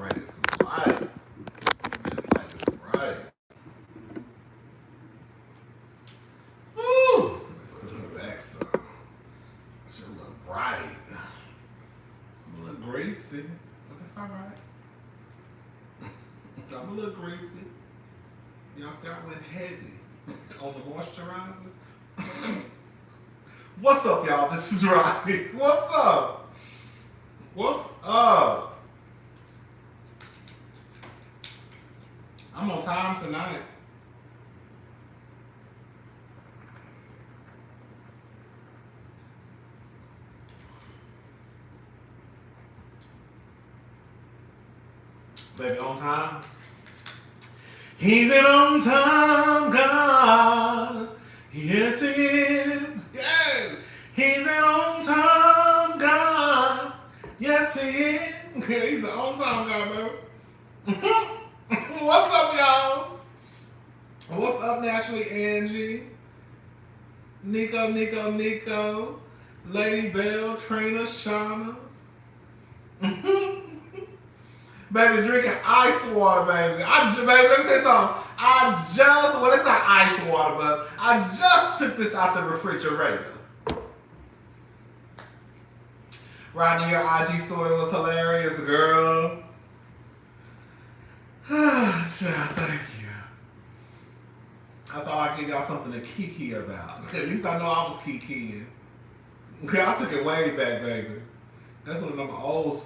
bring it some light. Just like it's bright. Woo! Let's put her back some. She look bright. I'm a little greasy, but that's all right. I'm a little greasy. Y'all see I went heavy on the moisturizer. What's up, y'all? This is Rodney. What's up? What's up? I'm on time tonight. Baby, on time? He's an on time God. Yes, he is. Yes. He's an on time God. Yes, he is. He's an on time God, baby. What's up, y'all? What's up, Naturally Angie? Nico. Lady Bell, Trina, Shauna. Baby, drinking ice water, baby. Baby, let me tell you something. Well, it's not ice water, but I just took this out the refrigerator. Rodney, your IG story was hilarious, girl. Child, thank you. I thought I'd give y'all something to kiki about. At least I know I was kikiing. Okay, I took it way back, baby. That's one of them old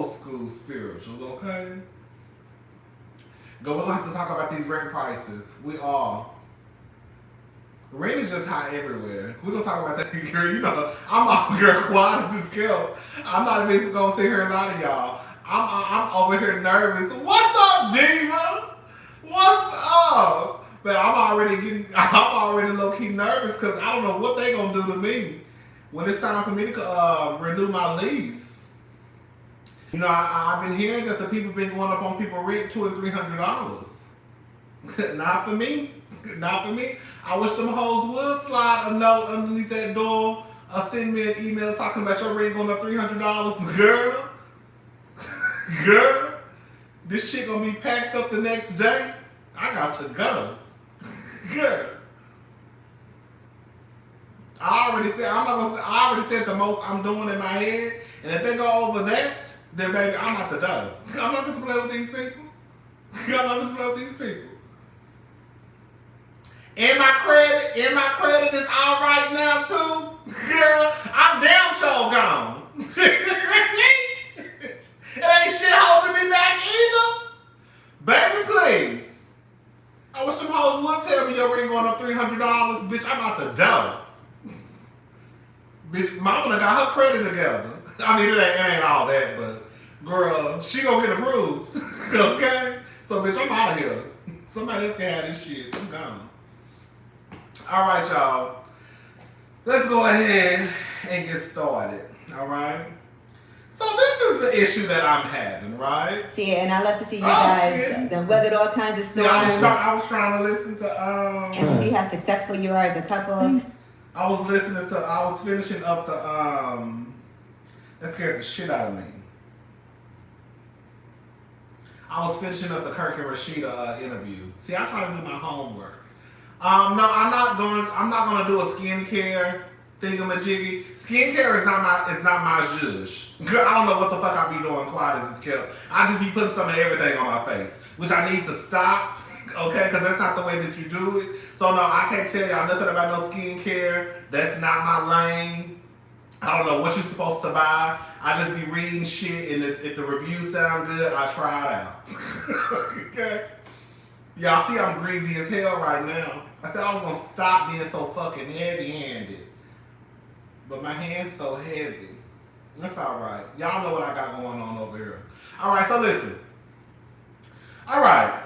school spirituals, okay? Go, we'll have to talk about these rent prices. We all. Rent is just high everywhere. We're gonna talk about that, girl. You know, I'm out here quiet as hell. I'm not even gonna sit here and lie to y'all. I'm over here nervous. What's up, Diva? What's up? But I'm already low-key nervous because I don't know what they gonna do to me when it's time for me to renew my lease. You know, I've been hearing that the people been going up on people rent $200 and $300. Not for me. Not for me. I wish them hoes would slide a note underneath that door or send me an email talking about your rent going up $300. Girl. Girl. This shit gonna be packed up the next day. I got to go. Girl. I already said the most I'm doing in my head. And if they go over that, then baby, I'm out the door. I'm not gonna play with these people. I'm not gonna play with these people. And my credit is all right now too. Girl, I'm damn sure gone. It ain't shit holding me back either. Baby, please. I wish some hoes would tell me your rent going up $300. Bitch, I'm out the door. Bitch, mama done got her credit together. I mean, it ain't all that, but girl, she gonna get approved. Okay? So, bitch, I'm out of here. Somebody else can have this shit. I'm gone. All right, y'all. Let's go ahead and get started. All right? So, this is the issue that I'm having, right? See, and I love to see you guys that weathered all kinds of storms. Yeah, I was trying to listen to and see how successful you are as a couple. I was finishing up the that scared the shit out of me. I was finishing up the Kirk and Rasheeda interview. See, I try to do my homework. No, I'm not gonna do a skincare thingamajiggy. Skincare is not my zhuzh. Girl, I don't know what the fuck I be doing quiet as it's kept. I just be putting some of everything on my face, which I need to stop. Okay, because that's not the way that you do it. So no, I can't tell y'all nothing about no skincare. That's not my lane. I don't know what you're supposed to buy. I just be reading shit, and if the reviews sound good, I try it out. Okay? Y'all see I'm greasy as hell right now. I said I was going to stop being so fucking heavy-handed. But my hand's so heavy. That's all right. Y'all know what I got going on over here. All right, so listen. All right.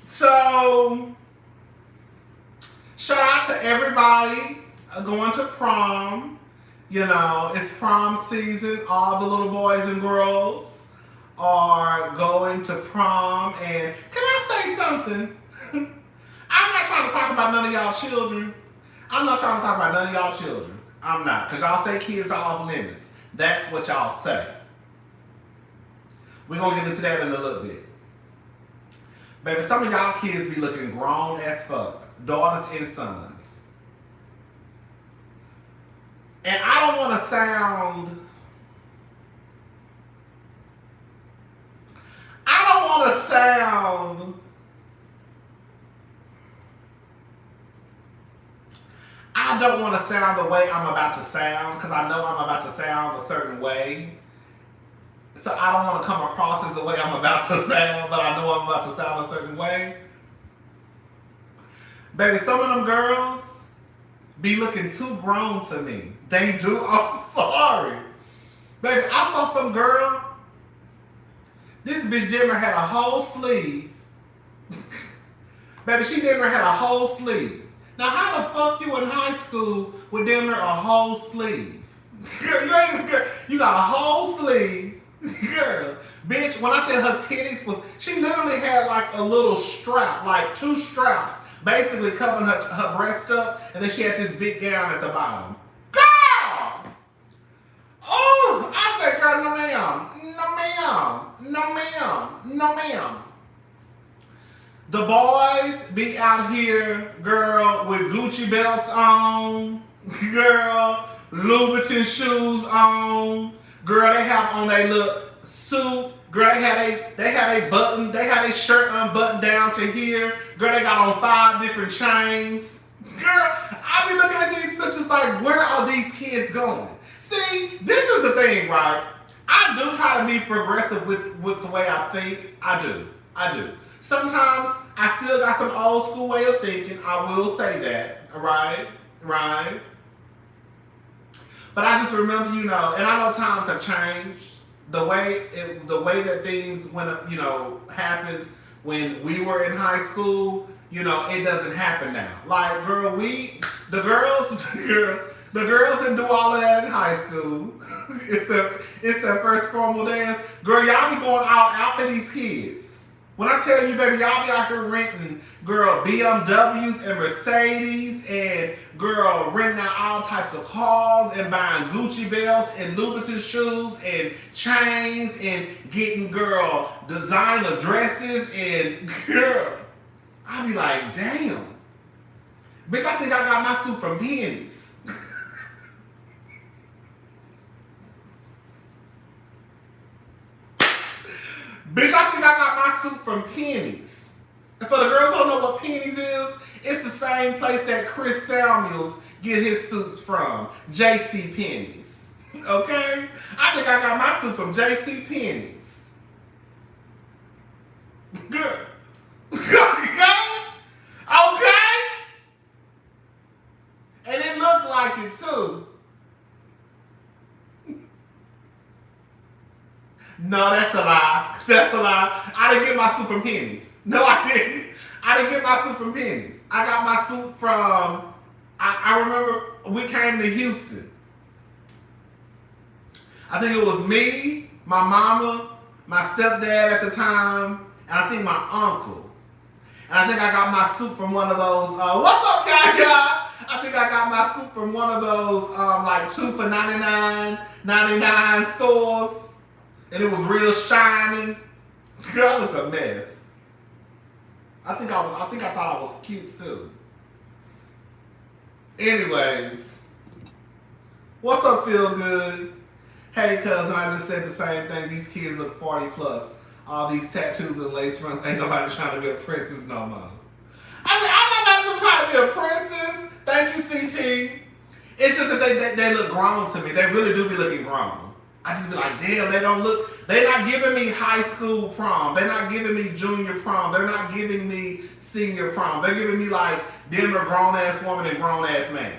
So, shout out to everybody going to prom. You know, it's prom season. All the little boys and girls are going to prom. And can I say something? I'm not trying to talk about none of y'all children. I'm not. Because y'all say kids are off limits. That's what y'all say. We're going to get into that in a little bit. Baby, some of y'all kids be looking grown as fuck. Daughters and sons. And I don't want to sound... I don't want to sound the way I'm about to sound, because I know I'm about to sound a certain way. So I don't want to come across as the way I'm about to sound, but I know I'm about to sound a certain way. Baby, some of them girls be looking too grown to me. They do. I'm sorry. Baby, I saw some girl. This bitch Dimmer had a whole sleeve. Baby, she Dimmer had a whole sleeve. Now, how the fuck you in high school with Dimmer a whole sleeve? Girl, you ain't even girl. You got a whole sleeve. Girl, bitch, when I tell her titties was, she literally had like a little strap, like 2 straps, basically covering her breast up, and then she had this big gown at the bottom. Girl! Oh, I said, girl, no ma'am, no ma'am, no ma'am, no ma'am. The boys be out here, girl, with Gucci belts on, girl, Louboutin shoes on, girl, they have on their little suit, girl, they had a button, they had a shirt unbuttoned down to here, girl, they got on 5 different chains. Girl, I be looking at these pictures like, where are these kids going? See, this is the thing, right? I do try to be progressive with the way I think. I do. Sometimes I still got some old school way of thinking. I will say that, right? But I just remember, and I know times have changed. The way that things happened when we were in high school, it doesn't happen now. Like, girl, the girls didn't do all of that in high school. It's their first formal dance. Girl, y'all be going out after these kids. When I tell you, baby, y'all be out here renting, girl, BMWs and Mercedes, and girl, renting out all types of cars and buying Gucci belts and Louboutin shoes and chains and getting, girl, designer dresses and, girl, I be like, damn. Bitch, I think I got my suit from Penny's. Bitch, I think I got my suit from Penny's. And for the girls who don't know what Penny's is, it's the same place that Chris Samuels get his suits from, J.C. Penney's. Okay? I think I got my suit from J.C. Penney's. Good. Okay? And it looked like it too. No, that's a lie. That's a lie. I didn't get my suit from Penny's. No, I didn't. I didn't get my suit from Penny's. I got my suit from, I remember we came to Houston. I think it was me, my mama, my stepdad at the time, and I think my uncle. And I think I got my suit from one of those, what's up, y'all? I think I got my suit from one of those, like 2 for $99 stores. And it was real shiny. Girl, I looked a mess. I think I thought I was cute too. Anyways, what's up, Feel Good? Hey, cousin, I just said the same thing. These kids look 40 plus. All these tattoos and lace fronts. Ain't nobody trying to be a princess no more. I mean, I'm not trying to be a princess. Thank you, CT. It's just that they look grown to me. They really do be looking grown. I just be like, damn, they're not giving me high school prom. They're not giving me junior prom. They're not giving me senior prom. They're giving me like Denver grown-ass woman and grown-ass man.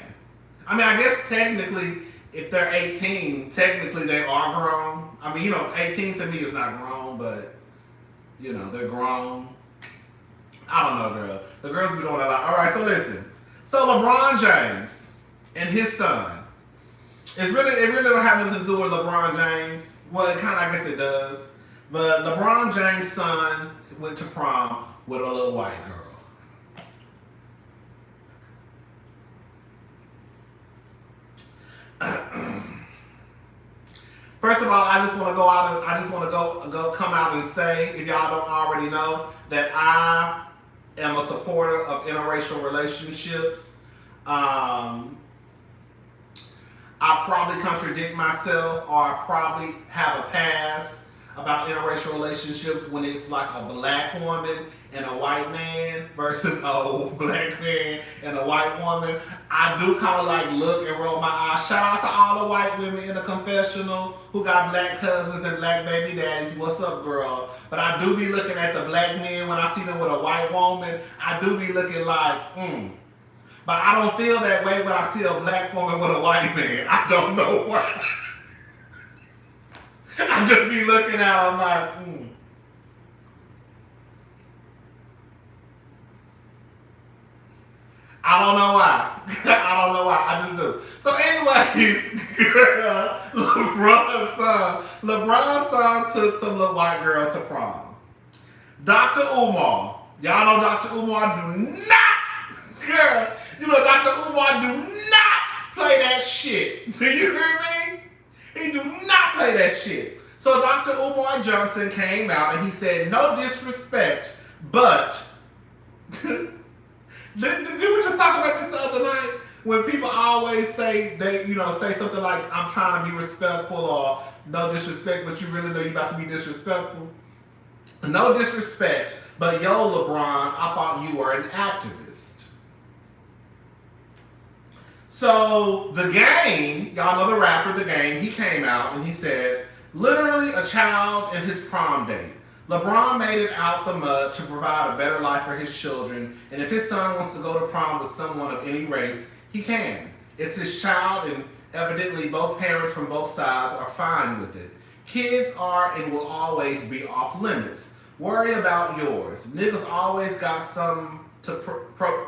I mean, I guess technically, if they're 18, technically they are grown. I mean, 18 to me is not grown, but, they're grown. I don't know, girl. The girls be doing a lot. All right, so listen. So LeBron James and his son. It really don't have nothing to do with LeBron James. Well, it kind of, I guess it does. But LeBron James' son went to prom with a little white girl. First of of all, I just want to go out and I just want to go come out and say, if y'all don't already know, that I am a supporter of interracial relationships. I probably contradict myself, or I probably have a past about interracial relationships when it's like a black woman and a white man versus a black man and a white woman. I do kind of like look and roll my eyes. Shout out to all the white women in the confessional who got black cousins and black baby daddies. What's up, girl? But I do be looking at the black men when I see them with a white woman. I do be looking like, But I don't feel that way when I see a black woman with a white man. I don't know why. I just be looking at them like, I don't know why. I don't know why. I just do. So anyways, LeBron's son took some little white girl to prom. Dr. Umar. Y'all know Dr. Umar do not, girl, Dr. Umar do not play that shit. Do you hear me? He do not play that shit. So Dr. Umar Johnson came out and he said, no disrespect, but did we just talk about this the other night? When people always say say something like, I'm trying to be respectful, or no disrespect, but you really know you about to be disrespectful. No disrespect, but yo, LeBron, I thought you were an activist. So The Game, y'all know the rapper The Game, he came out and he said, literally a child and his prom date. LeBron made it out the mud to provide a better life for his children, and if his son wants to go to prom with someone of any race, he can. It's his child, and evidently both parents from both sides are fine with it. Kids are and will always be off limits. Worry about yours. Niggas always got something to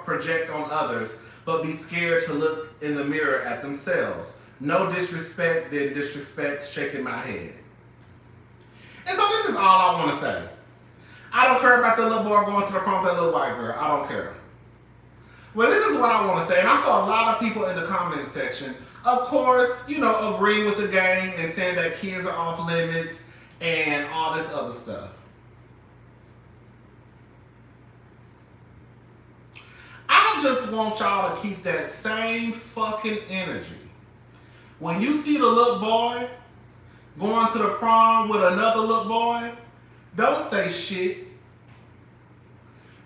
project on others, but be scared to look in the mirror at themselves. No disrespect, then disrespect, shaking my head. And so this is all I want to say. I don't care about the little boy going to the prom with that little white girl. I don't care. Well, this is what I want to say. And I saw a lot of people in the comment section, of course, agreeing with The Game and saying that kids are off limits and all this other stuff. I just want y'all to keep that same fucking energy. When you see the little boy going to the prom with another little boy, don't say shit.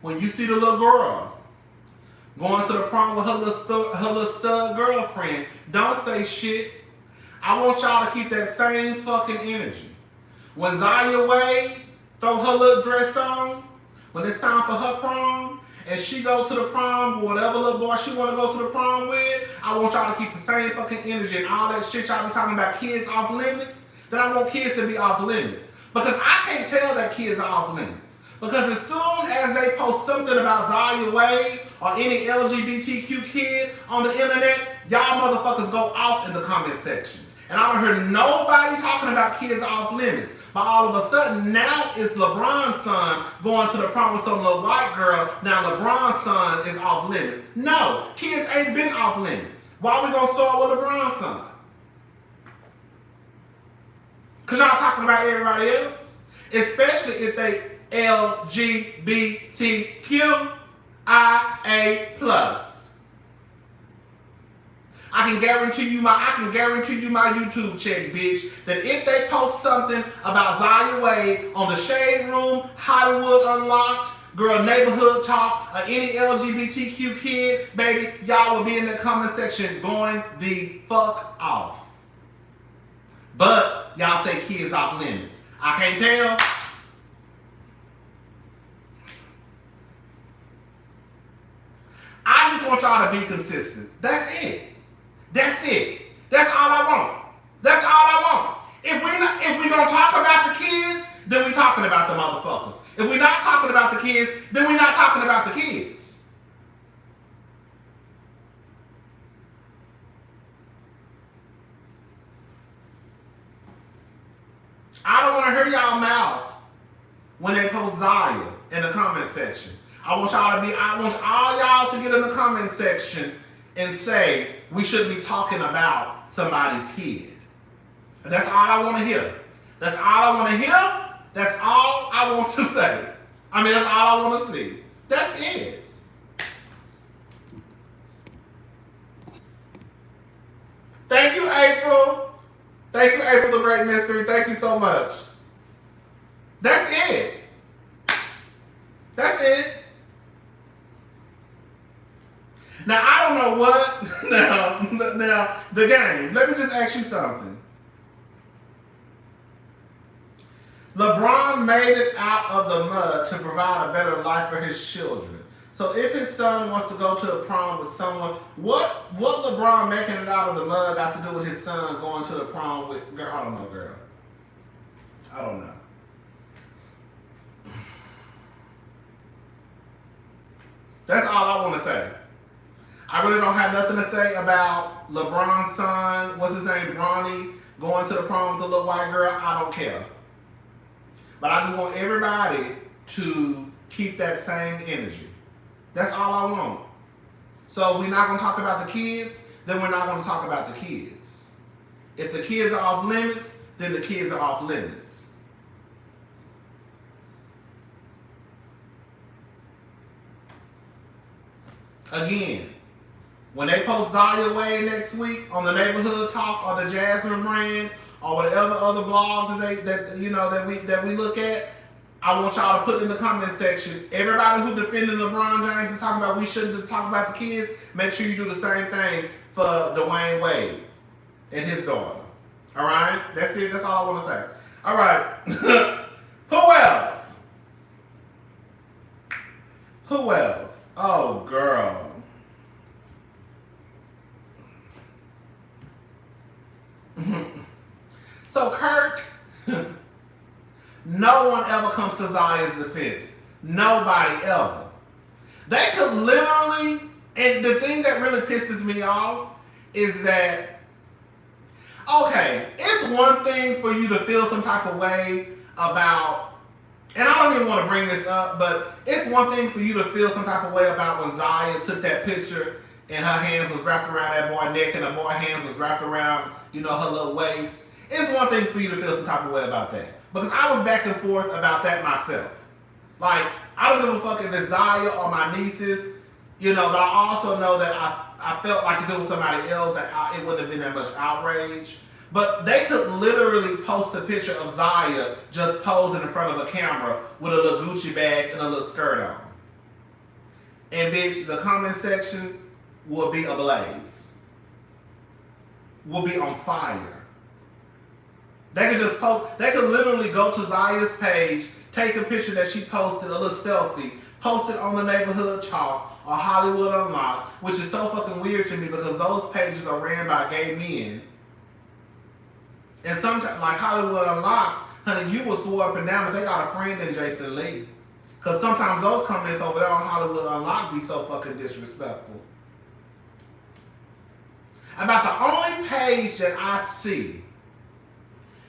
When you see the little girl going to the prom with her little stud girlfriend, don't say shit. I want y'all to keep that same fucking energy. When Zaya Wade throw her little dress on, when it's time for her prom, and she go to the prom with whatever little boy she want to go to the prom with, I want y'all to keep the same fucking energy and all that shit y'all be talking about kids off limits, then I want kids to be off limits. Because I can't tell that kids are off limits. Because as soon as they post something about Zaya Wade or any LGBTQ kid on the internet, y'all motherfuckers go off in the comment sections. And I don't hear nobody talking about kids off limits. But all of a sudden, now it's LeBron's son going to the prom with some little white girl. Now LeBron's son is off limits. No, kids ain't been off limits. Why are we going to start with LeBron's son? Because y'all talking about everybody else's. Especially if they LGBTQIA+. I can guarantee you my YouTube check, bitch, that if they post something about Zaya Wade on the Shade Room, Hollywood Unlocked, Girl Neighborhood Talk, or any LGBTQ kid, baby, y'all will be in the comment section going the fuck off. But y'all say kids off limits. I can't tell. I just want y'all to be consistent. That's it. That's it. That's all I want. That's all I want. If we gonna talk about the kids, then we talking about the motherfuckers. If we're not talking about the kids, then we're not talking about the kids. I don't want to hear y'all mouth when they post Zaya in the comment section. I want all y'all to get in the comment section and say we shouldn't be talking about somebody's kid. That's all I want to hear. That's all I want to hear. That's all I want to say. I mean, that's all I want to see. That's it. Thank you, April. Thank you, April the Great Mystery. Thank you so much. That's it. That's it. Now, I don't know what. Now, the game. Let me just ask you something. LeBron made it out of the mud to provide a better life for his children. So if his son wants to go to the prom with someone, what LeBron making it out of the mud got to do with his son going to the prom with, girl, I don't know, girl. I don't know. That's all I want to say. I really don't have nothing to say about LeBron's son, what's his name, Bronny, going to the prom with a little white girl. I don't care. But I just want everybody to keep that same energy. That's all I want. So if we're not going to talk about the kids, then we're not going to talk about the kids. If the kids are off limits, then the kids are off limits. Again, when they post Zaya Wade next week on the Neighborhood Talk or the Jasmine brand or whatever other blogs that we look at, I want y'all to put in the comment section, everybody who defended LeBron James is talking about we shouldn't talk about the kids, make sure you do the same thing for Dwayne Wade and his daughter. All right? That's it. That's all I want to say. All right. Who else? Who else? Oh, girl. So Kirk, no one ever comes to Zaya's defense. Nobody ever. They could literally, and the thing that really pisses me off is that, okay, it's one thing for you to feel some type of way about, and I don't even want to bring this up, but it's one thing for you to feel some type of way about when Zaya took that picture and her hands was wrapped around that boy's neck and the boy's hands was wrapped around, her little waist. It's one thing for you to feel some type of way about that. Because I was back and forth about that myself. Like, I don't give a fuck if it's Zaya or my nieces, but I also know that I felt like if it was somebody else, that it wouldn't have been that much outrage. But they could literally post a picture of Zaya just posing in front of a camera with a little Gucci bag and a little skirt on. And bitch, the comment section will be ablaze. Will be on fire. They could just post, they could literally go to Zaya's page, take a picture that she posted, a little selfie, post it on the Neighborhood Talk or Hollywood Unlocked, which is so fucking weird to me because those pages are ran by gay men. And sometimes, like Hollywood Unlocked, honey, you will swear up and down that they got a friend in Jason Lee. Because sometimes those comments over there on Hollywood Unlocked be so fucking disrespectful. About the only page that I see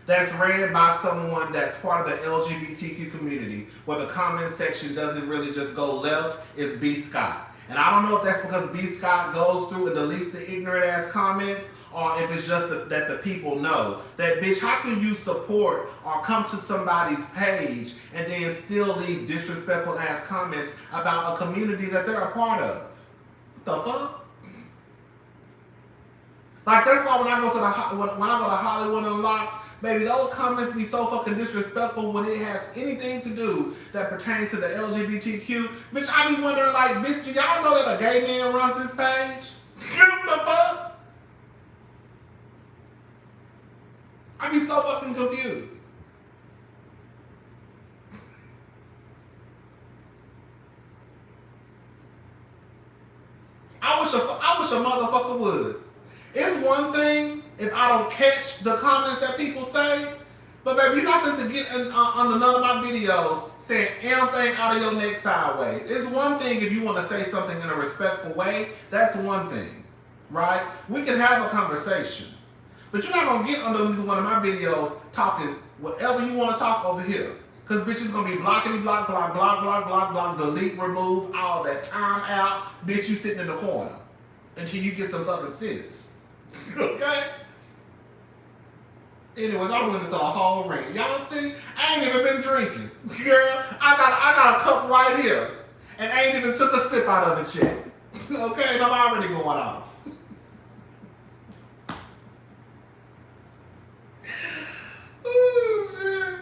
that's ran by someone that's part of the LGBTQ community, where the comment section doesn't really just go left, is B. Scott. And I don't know if that's because B. Scott goes through and deletes the ignorant ass comments, or if it's just that the people know that, bitch, how can you support or come to somebody's page and then still leave disrespectful ass comments about a community that they're a part of? What the fuck? Like, that's why when I go to Hollywood Unlocked, baby, those comments be so fucking disrespectful when it has anything to do that pertains to the LGBTQ. Bitch, I be wondering, like, bitch, do y'all know that a gay man runs his page? What the fuck? I be so fucking confused. I wish a motherfucker would. It's one thing if I don't catch the comments that people say, but baby, you're not going to get on none of my videos saying anything out of your neck sideways. It's one thing if you want to say something in a respectful way. That's one thing, right? We can have a conversation, but you're not going to get under one of my videos talking whatever you want to talk over here. Because bitch, it's going to be blockity block, block, block, block, block, block, delete, remove, all that, time out. Bitch, you sitting in the corner until you get some fucking sense. Okay? Anyways, I went into a whole rant. Y'all see? I ain't even been drinking. Girl, I got a cup right here. And I ain't even took a sip out of it yet. Okay, and I'm already going off. Oh, shit.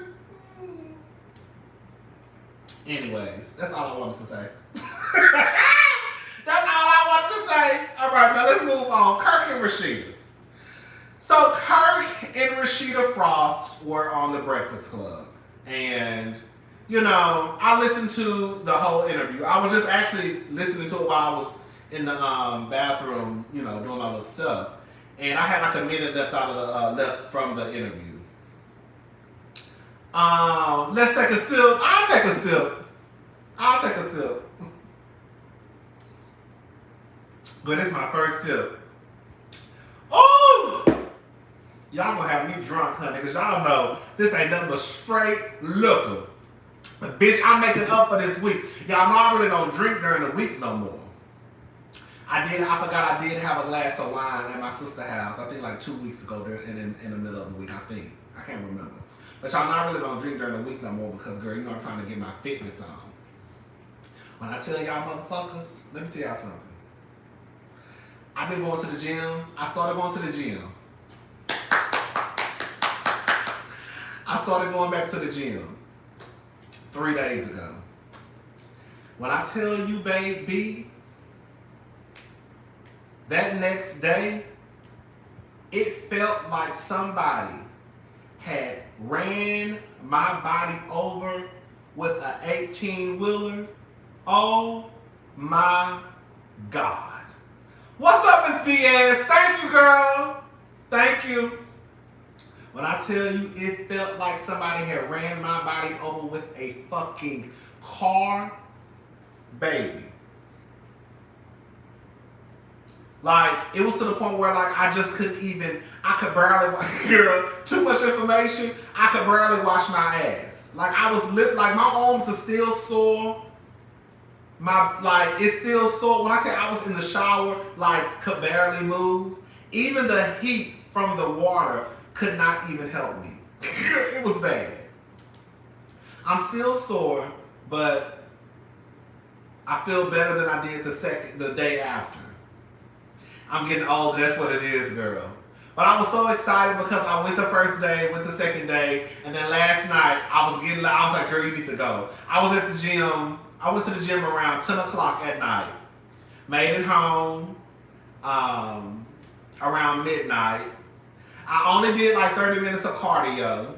Anyways, that's all I wanted to say. That's all I wanted to say. All right, now let's move on. Kirk and Rasheeda. So Kirk and Rasheeda Frost were on the Breakfast Club. And, you know, I listened to the whole interview. I was just actually listening to it while I was in the bathroom, you know, doing my little stuff. And I had like a minute left left from the interview. Let's take a sip. I'll take a sip. But it's my first sip. Oh! Y'all gonna have me drunk, honey, because y'all know this ain't nothing but straight liquor. But bitch, I'm making up for this week. Y'all know I really don't drink during the week no more. I forgot I did have a glass of wine at my sister's house, I think like 2 weeks ago in the middle of the week, I think. I can't remember. But y'all know I really don't drink during the week no more because, girl, you know I'm trying to get my fitness on. When I tell y'all motherfuckers, let me tell y'all something. I've been going to the gym. I started going to the gym. I started going back to the gym 3 days ago. When I tell you, baby, that next day, it felt like somebody had ran my body over with an 18-wheeler. Oh my God. What's up, Miss Diaz? Thank you, girl. Thank you. When I tell you it felt like somebody had ran my body over with a fucking car, baby. Like, it was to the point where, like, I just couldn't even, I could barely, girl, too much information, I could barely wash my ass. Like, I was like, my arms are still sore. It's still sore. When I tell you I was in the shower, like, could barely move. Even the heat from the water could not even help me. It was bad. I'm still sore, but I feel better than I did the day after. I'm getting older, that's what it is, girl. But I was so excited because I went the first day, went the second day, and then last night I was like, girl, you need to go. I was at the gym. I went to the gym around 10 o'clock at night. Made it home around midnight. I only did like 30 minutes of cardio,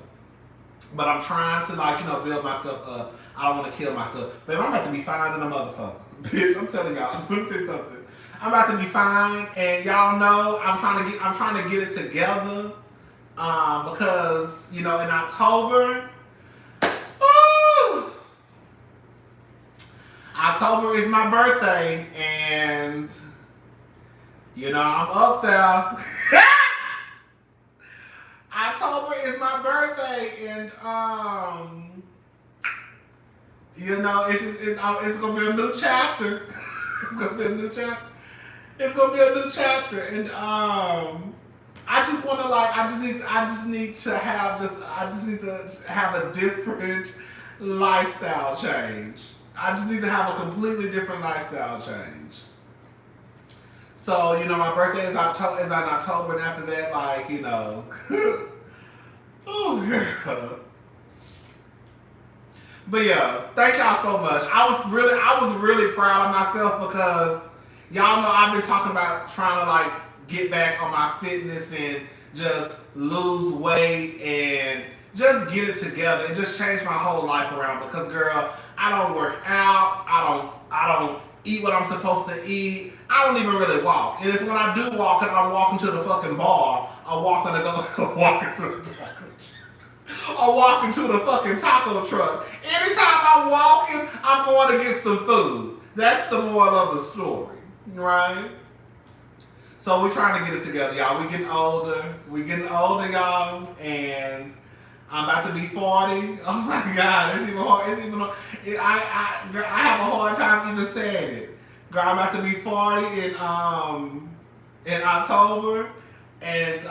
but I'm trying to, like, you know, build myself up. I don't want to kill myself. Babe, I'm about to be fine in a motherfucker. Bitch, I'm telling y'all. Let me tell you something. I'm about to be fine, and y'all know I'm trying to get it together because, you know, in October, October is my birthday, and, you know, I'm up there. October is my birthday, and, you know, it's gonna be a new chapter. It's gonna be a new chapter. It's gonna be a new chapter, and I just want to, like, I just need to have a different lifestyle change. I just need to have a completely different lifestyle change. So, you know, my birthday is on October, and after that, like, you know, oh girl. But yeah, thank y'all so much. I was really proud of myself because y'all know I've been talking about trying to, like, get back on my fitness and just lose weight and just get it together and just change my whole life around because, girl, I don't work out. I don't eat what I'm supposed to eat. I don't even really walk. And if when I do walk, and I'm walking to the fucking bar, I'm walking to the fucking taco truck. Anytime I'm walking, I'm going to get some food. That's the moral of the story, right? So we're trying to get it together, y'all. We're getting older, y'all, and I'm about to be 40. Oh my God, it's even hard. I have a hard time even saying it. Girl, I'm about to be 40 in October, and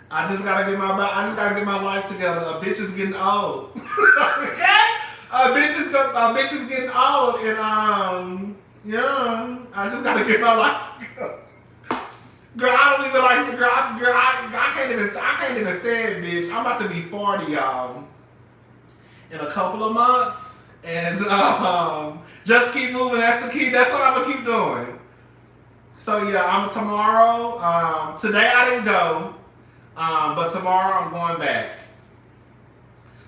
I just gotta get my life together. A bitch is getting old. Okay? A bitch is getting old, and yeah. I just gotta get my life together. Girl, I don't even like girl. I can't even say it, bitch. I'm about to be 40, y'all, in a couple of months, and just keep moving. That's the key. That's what I'm gonna keep doing. So yeah, I'm tomorrow. Today I didn't go, but tomorrow I'm going back.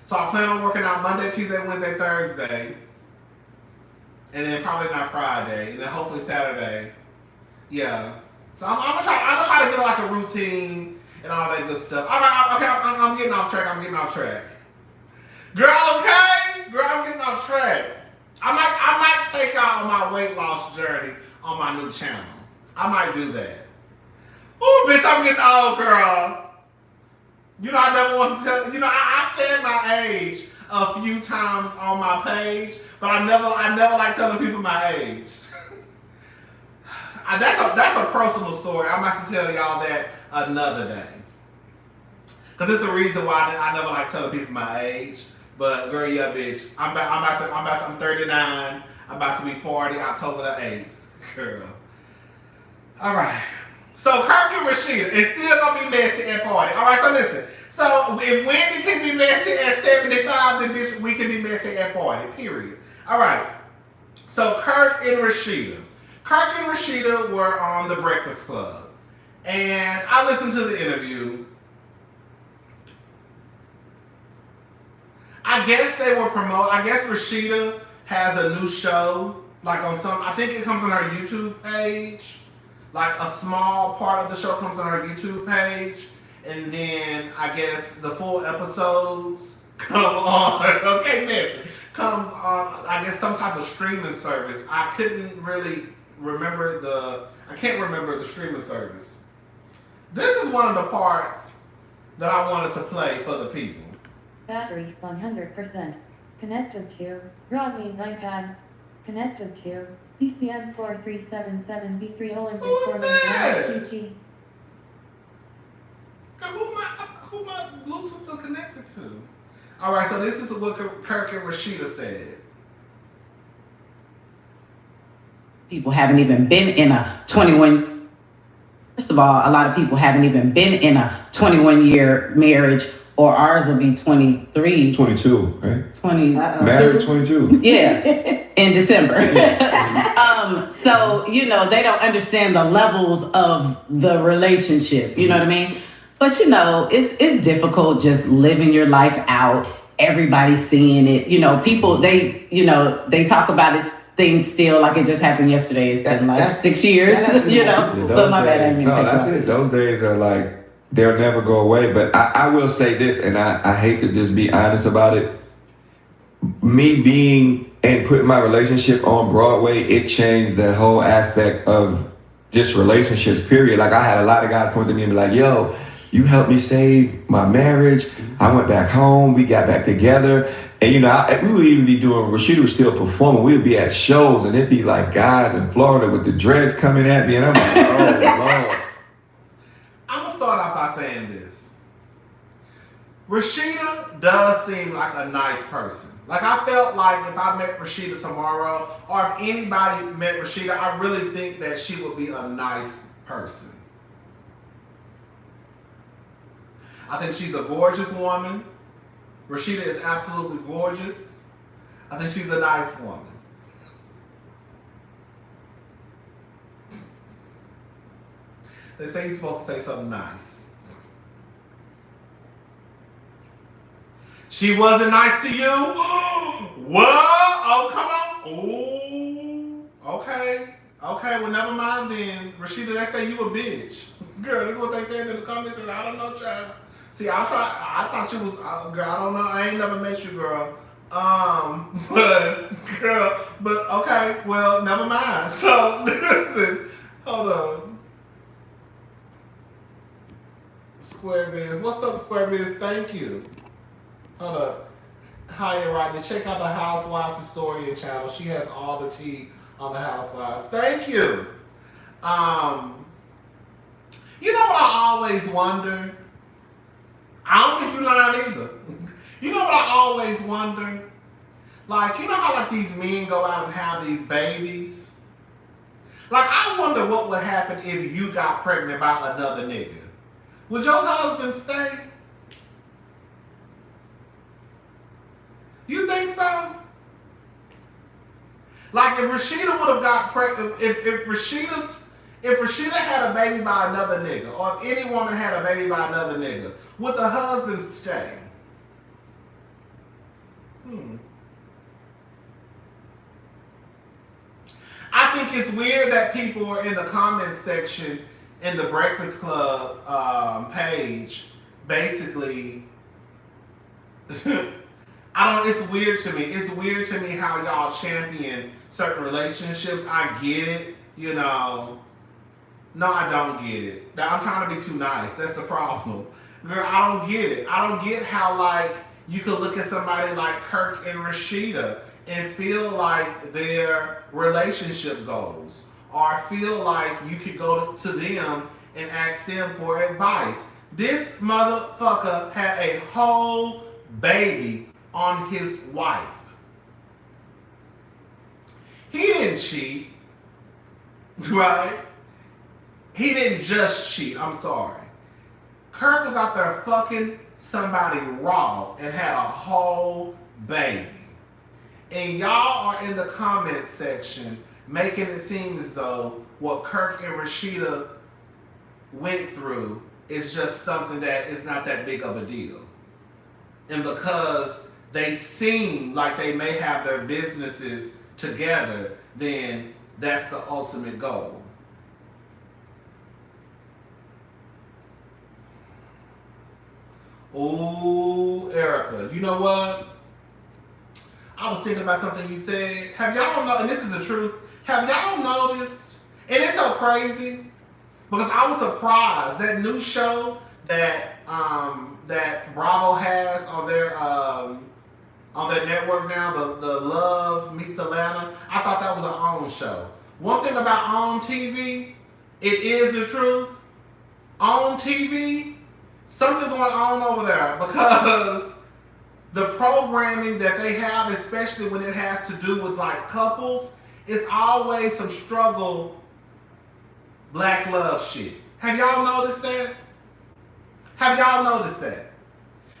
So I plan on working out Monday, Tuesday, Wednesday, Thursday, and then probably not Friday, and then hopefully Saturday. Yeah. So I'm gonna try to get like a routine and all that good stuff. All right, okay, I'm getting off track. Girl, okay, girl, I'm getting off track. I might take out on my weight loss journey on my new channel. I might do that. Ooh, bitch, I'm getting old, girl. You know, I never want to tell. You know, I've said my age a few times on my page, but I never like telling people my age. That's a personal story. I'm about to tell y'all that another day. Cause it's a reason why I never like telling people my age. But girl, yeah, bitch, I'm 39. I'm about to be 40 October the 8th, girl. All right. So Kirk and Rasheeda is still gonna be messy at 40. All right. So listen. So if Wendy can be messy at 75, then bitch, we can be messy at 40. Period. All right. So Kirk and Rasheeda were on the Breakfast Club, and I listened to the interview. I guess they were promoting. I guess Rasheeda has a new show, like on some. I think it comes on her YouTube page. Like a small part of the show comes on her YouTube page, and then I guess the full episodes come on. Okay, Nancy comes on. I guess some type of streaming service. I couldn't really remember I can't remember the streaming service. This is one of the parts that I wanted to play for the people. Battery 100%. Connected to Rodney's iPad. Connected to PCM 4377B3 Olympic Who is that? QG. Who my Bluetooth is connected to? All right, so this is what Kirk and Rasheeda said. People haven't even been in a 21. First of all, a lot of people haven't even been in a 21-year marriage, or ours will be 23. 22, right? 20. Married 22. Yeah, in December. So, you know, they don't understand the levels of the relationship. You know what I mean? But, you know, it's difficult just living your life out. Everybody's seeing it. You know, people, they talk about it. Things still like it just happened yesterday. It's been like 6 years, you know. But my bad, I didn't mean to cut you off. That's it. Those days are like, they'll never go away. But I will say this, and I hate to just be honest about it. Me being and putting my relationship on Broadway, it changed the whole aspect of just relationships, period. Like I had a lot of guys come to me and be like, yo, you helped me save my marriage. I went back home. We got back together. And, you know, we would even be doing, Rasheeda was still performing. We would be at shows, and it'd be like guys in Florida with the dreads coming at me. And I'm like, oh, Lord. I'm going to start off by saying this. Rasheeda does seem like a nice person. Like, I felt like if I met Rasheeda tomorrow, or if anybody met Rasheeda, I really think that she would be a nice person. I think she's a gorgeous woman. Rasheeda is absolutely gorgeous. I think she's a nice woman. They say you're supposed to say something nice. She wasn't nice to you? What? Oh, come on. Oh, okay. Okay, well, never mind then. Rasheeda, they say you a bitch. Girl, that's what they said in the comments. I don't know, child. See, I thought you was, girl, I don't know. I ain't never met you, girl. But okay, well, never mind. So, listen, hold on. Square Biz, what's up, Square Biz? Thank you. Hold up. Hi, Rodney. Check out the Housewives Historian channel. She has all the tea on the Housewives. Thank you. You know what I always wonder? I don't think you lying either. You know what I always wonder? Like, you know how like these men go out and have these babies? Like, I wonder what would happen if you got pregnant by another nigga. Would your husband stay? You think so? Like, if Rasheeda would have got pregnant, if Rasheeda had a baby by another nigga, or if any woman had a baby by another nigga, would the husband stay? I think it's weird that people are in the comments section in the Breakfast Club page, basically. It's weird to me. It's weird to me how y'all champion certain relationships. I get it, you know. No, I don't get it. I'm trying to be too nice. That's the problem. Girl, I don't get it. I don't get how, like, you could look at somebody like Kirk and Rasheeda and feel like their relationship goals, or feel like you could go to them and ask them for advice. This motherfucker had a whole baby on his wife. He didn't cheat, right? He didn't just cheat, I'm sorry. Kirk was out there fucking somebody raw and had a whole baby. And y'all are in the comments section making it seem as though what Kirk and Rasheeda went through is just something that is not that big of a deal. And because they seem like they may have their businesses together, then that's the ultimate goal. Ooh, Erica, you know what? I was thinking about something you said. Have y'all know, and this is the truth, have y'all noticed, and it's so crazy, because I was surprised, that new show that that Bravo has on their network now, the Love Meets Atlanta, I thought that was an OWN show. One thing about OWN TV, it is the truth. OWN TV, something going on over there, because the programming that they have, especially when it has to do with like couples, it's always some struggle, black love shit. Have y'all noticed that? Have y'all noticed that?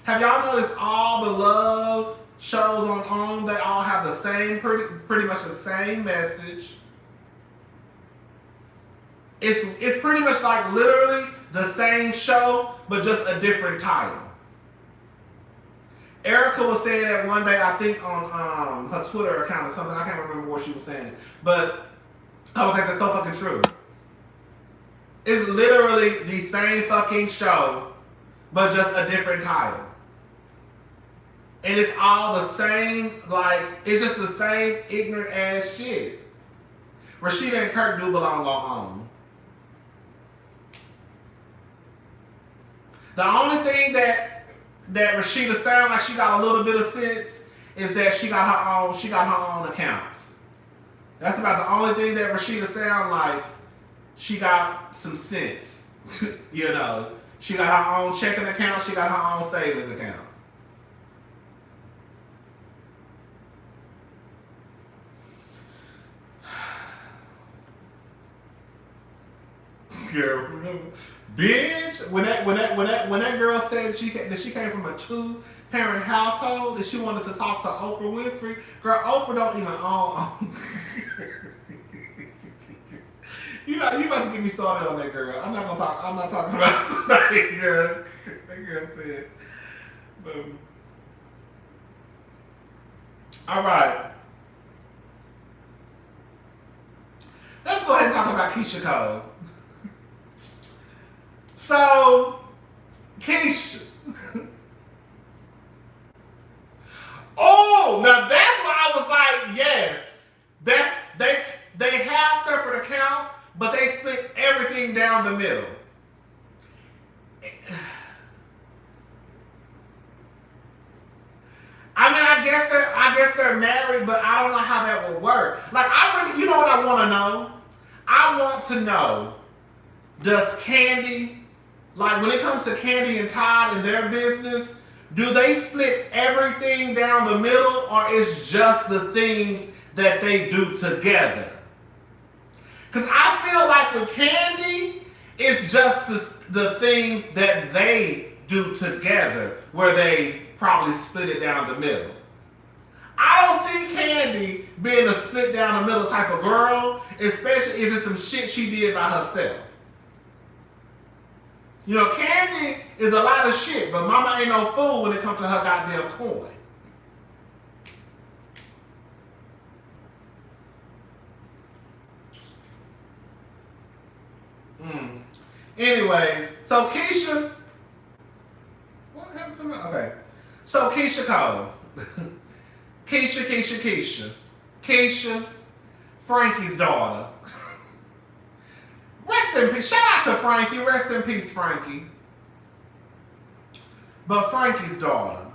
Have y'all noticed all the love shows on OWN that all have the same, pretty much the same message? It's pretty much like literally the same show, but just a different title. Erica was saying that one day, I think on her Twitter account or something. I can't remember what she was saying it, but I was like, that's so fucking true. It's literally the same fucking show, but just a different title. And it's all the same, like, it's just the same ignorant ass shit. Rasheeda and Kirk do belong on OWN. The only thing that Rasheeda sound like she got a little bit of sense is that she got her own accounts. That's about the only thing that Rasheeda sound like. She got some sense. You know, she got her own checking account, she got her own savings account. Girl, bitch, when that girl said that she came from a 2-parent household, that she wanted to talk to Oprah Winfrey, girl, Oprah don't even own. You about to get me started on that girl. I'm not talking about that girl. That girl said. All right. Let's go ahead and talk about Keyshia Cole. So, Keyshia. Oh, now that's why I was like, yes. They have separate accounts, but they split everything down the middle. I mean, I guess they're married, but I don't know how that would work. Like, you know what I want to know? I want to know, does Candy Like when it comes to Candy and Todd and their business, do they split everything down the middle, or it's just the things that they do together? Because I feel like with Candy, it's just the things that they do together where they probably split it down the middle. I don't see Candy being a split down the middle type of girl, especially if it's some shit she did by herself. You know, Candy is a lot of shit, but mama ain't no fool when it comes to her goddamn coin. Anyways, so Keyshia, what happened to me? Okay, so Keyshia Cole, Keyshia, Frankie's daughter. Rest in peace. Shout out to Frankie. Rest in peace, Frankie. But Frankie's daughter.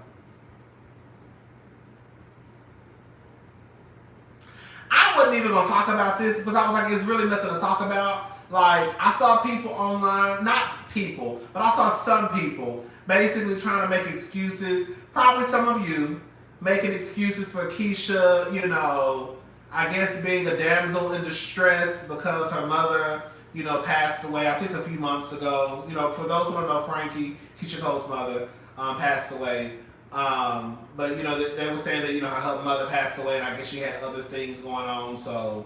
I wasn't even going to talk about this because I was like, it's really nothing to talk about. Like, I saw people online, not people, but I saw some people basically trying to make excuses. Probably some of you making excuses for Keyshia, you know, I guess being a damsel in distress because her mother, you know, passed away, I think a few months ago. You know, for those who don't know Frankie, Keyshia Cole's mother passed away. But, you know, they were saying that, you know, her mother passed away and I guess she had other things going on, so.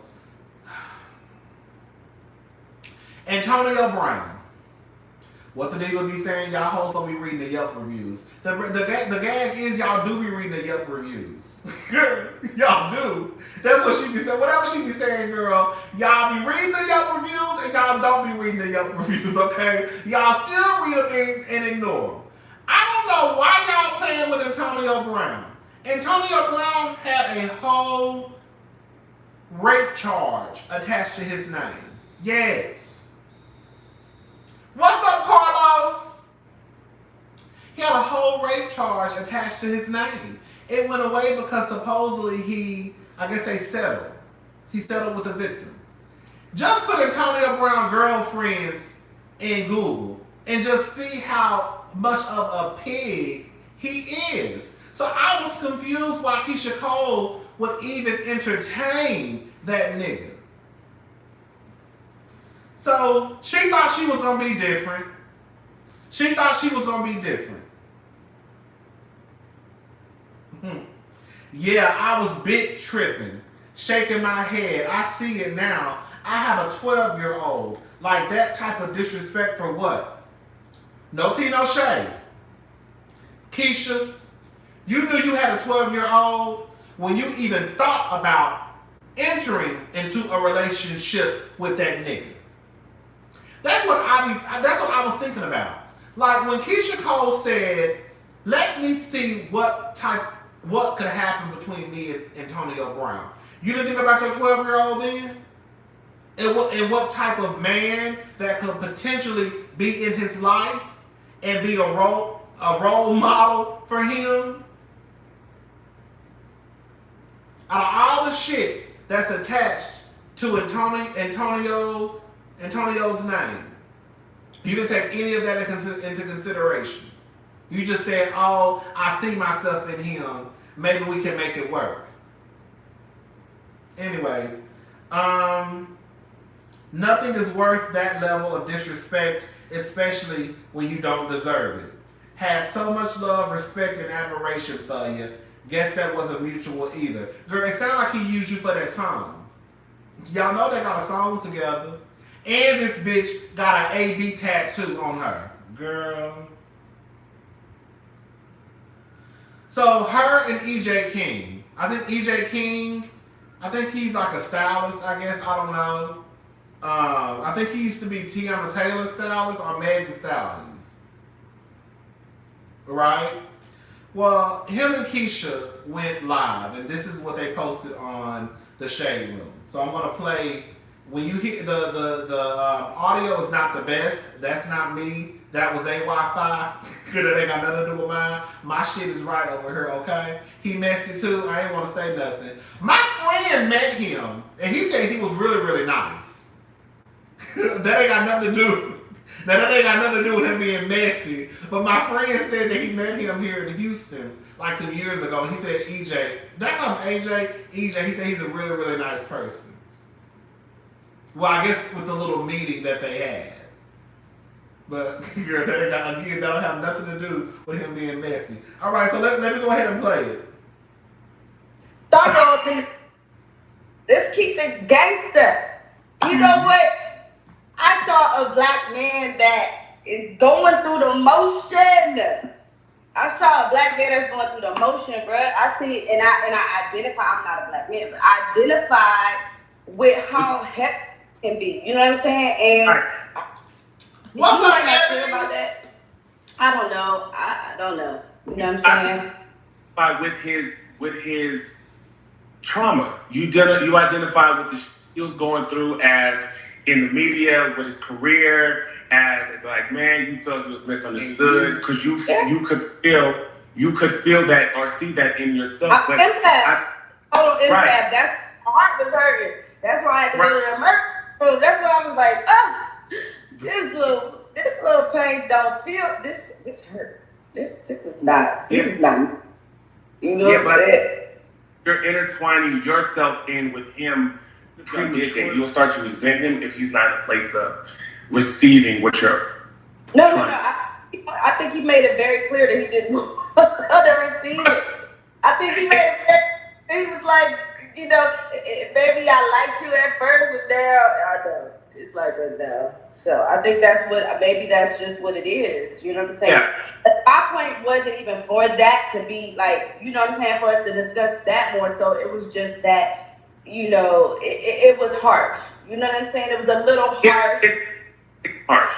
Antonio Brown. What the nigga be saying, y'all hoes don't be reading the Yelp reviews. The gag is y'all do be reading the Yelp reviews. Y'all do. That's what she be saying. Whatever she be saying, girl, y'all be reading the Yelp reviews and y'all don't be reading the Yelp reviews, okay? Y'all still read them and ignore them. I don't know why y'all playing with Antonio Brown. Antonio Brown had a whole rape charge attached to his name. Yes. What's up, Carlos? He had a whole rape charge attached to his name. It went away because supposedly they settled. He settled with the victim. Just put Antonio Brown girlfriends in Google and just see how much of a pig he is. So I was confused why Keyshia Cole would even entertain that nigga. So she thought she was going to be different. Yeah, I was big tripping, shaking my head. I see it now. I have a 12-year-old. Like that type of disrespect for what? No tea, no shade. Keyshia, you knew you had a 12-year-old when you even thought about entering into a relationship with that nigga. That's what I was thinking about. Like when Keyshia Cole said, "Let me see what could happen between me and Antonio Brown." You didn't think about your 12-year-old then? And what type of man that could potentially be in his life and be a role model for him? Out of all the shit that's attached to Antonio's name, you didn't take any of that into consideration. You just said, "Oh, I see myself in him. Maybe we can make it work." Anyways, nothing is worth that level of disrespect, especially when you don't deserve it. Had so much love, respect, and admiration for you. Guess that wasn't mutual either. Girl, it sounded like he used you for that song. Y'all know they got a song together. And this bitch got an AB tattoo on her. Girl. So her and EJ King. I think EJ King, he's like a stylist, I guess. I don't know. I think he used to be Tiana Taylor's stylist or Meg Thee Stallion's. Right? Well, him and Keyshia went live, and this is what they posted on the Shade Room. So I'm going to play. When you hear the audio is not the best. That's not me. That was a Wi-Fi. That ain't got nothing to do with mine. My shit is right over here, okay? He messy too. I ain't want to say nothing. My friend met him, and he said he was really, really nice. That ain't got nothing to do. Now that ain't got nothing to do with him being messy, but my friend said that he met him here in Houston like some years ago. And he said, EJ, did I call him AJ? EJ, he said he's a really, really nice person. Well, I guess with the little meeting that they had. But girl, that don't have nothing to do with him being messy. All right, so let me go ahead and play it. Thorough, this keeps it gangster. You know what? I saw a black man that is going through the motion. I saw a black man that's going through the motion, bruh. I see it, and I identify. I'm not a black man, but I identify with how heavy it can be. You know what I'm saying? And what's up, Anthony? About that? I don't know. I don't know. You know what I'm saying? With his trauma, you identify with the he was going through as in the media, with his career, as a black man. You felt he was misunderstood because you could feel that or see that in yourself. Total impact. Right. That's my heart was hurting. That's why I had to go to the emergency room. That's why I was like, oh, this little pain don't feel this hurt. This is not. You know what I'm saying? You're intertwining yourself in with him. You'll start to resent him if he's not in a place of receiving what you're. No. I think he made it very clear that he didn't want to receive it. I think he made it very, he was like, you know, baby, I liked you at first, but now I don't. It's like a no. So I think maybe that's just what it is. You know what I'm saying? Yeah. My point wasn't even for that to be like, you know what I'm saying, for us to discuss that more. So it was just that, you know, it was harsh. You know what I'm saying? It was a little harsh. It's harsh.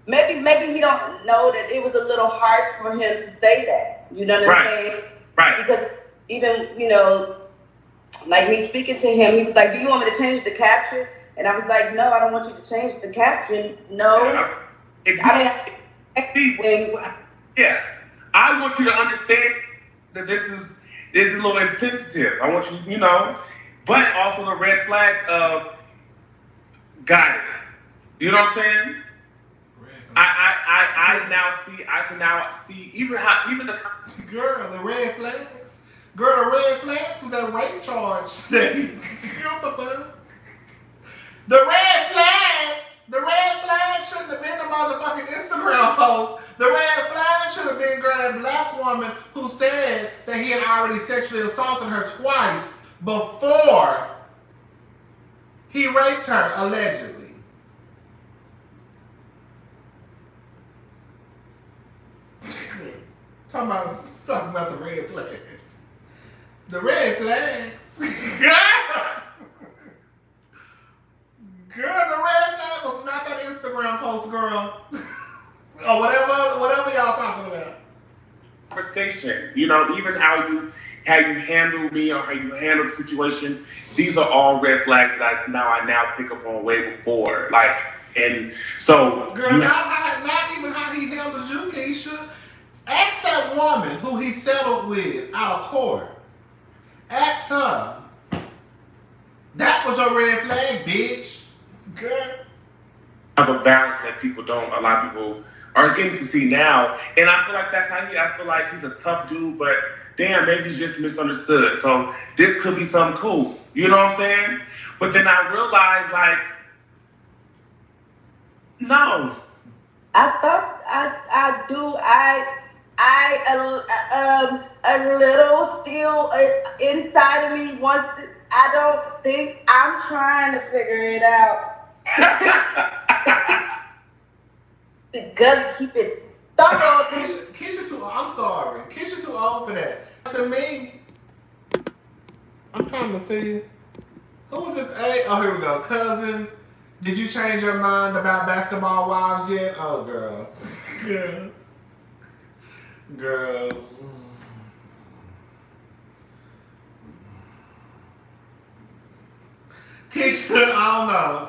Maybe he don't know that it was a little harsh for him to say that. You know what I'm saying? Right. Because even, you know, like me speaking to him, he was like, do you want me to change the caption? And I was like, no, I don't want you to change the caption. No. Yeah. Yeah. I want you to understand that this is a little insensitive. I want you, you know, but also the red flag of got it. You know what I'm saying? I can now see even the girl, the red flags. Girl, the red flags was that rape charge thing. What the fuck? The red flags shouldn't have been the motherfucking Instagram post. The red flag should have been girl, that black woman who said that he had already sexually assaulted her twice before he raped her, allegedly. Talking about the red flags. The red flags. Girl, the red flag was not that Instagram post, girl. Or whatever y'all talking about. Conversation, you know, even how you handle me or how you handle the situation, these are all red flags that I now pick up on way before. Like, and so girl, not even how he handles you, Keyshia. Ask that woman who he settled with out of court. Ask her. That was a red flag, bitch. Girl. Have a balance that a lot of people are getting to see now. And I feel like that's how I feel like he's a tough dude, but damn, maybe he's just misunderstood. So this could be something cool. You know what I'm saying? But then I realized, like, no. I thought I do. A little still inside of me wants to. I don't think I'm trying to figure it out. Gotta keep it thorough. Keyshia too. I'm sorry. Keyshia too old for that. To me, I'm trying to see. Who was this? Oh, here we go. Cousin, did you change your mind about Basketball Wives yet? Oh, girl. Girl. Keyshia, I don't know.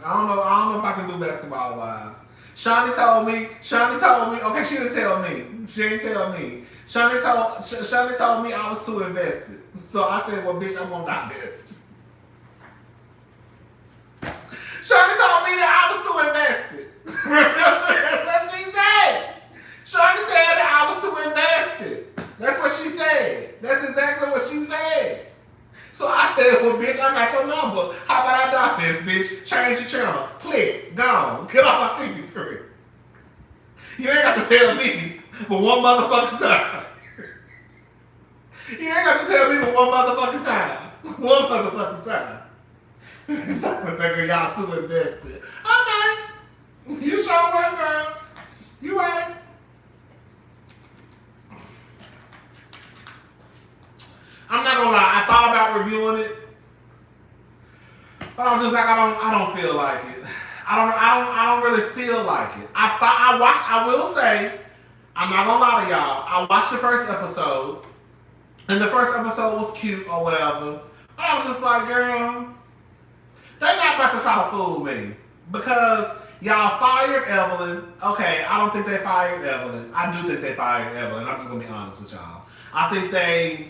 I don't know if I can do Basketball Wives. Shawnee told me, okay, she didn't tell me. She didn't tell me. Shawnee told me I was too invested. So I said, well, bitch, I'm gonna divest. Shawnee told me that I was too invested. That's what she said. Shorty said that I was too invested. That's what she said. That's exactly what she said. So I said, well, bitch, I got your number. How about I dock this, bitch? Change your channel. Click. Gone. Get off my TV screen. You ain't got to tell me but one motherfucking time. You ain't got to tell me but one motherfucking time. One motherfucking time. Nigga, y'all too invested. Okay. You sure right, girl. You right. I'm not gonna lie, I thought about reviewing it, but I was just like, I don't feel like it. I don't really feel like it. I will say, I'm not gonna lie to y'all, I watched the first episode, and the first episode was cute or whatever, but I was just like, girl, they not about to try to fool me, because y'all fired Evelyn. Okay, I don't think they fired Evelyn. I do think they fired Evelyn. I'm just gonna be honest with y'all. I think they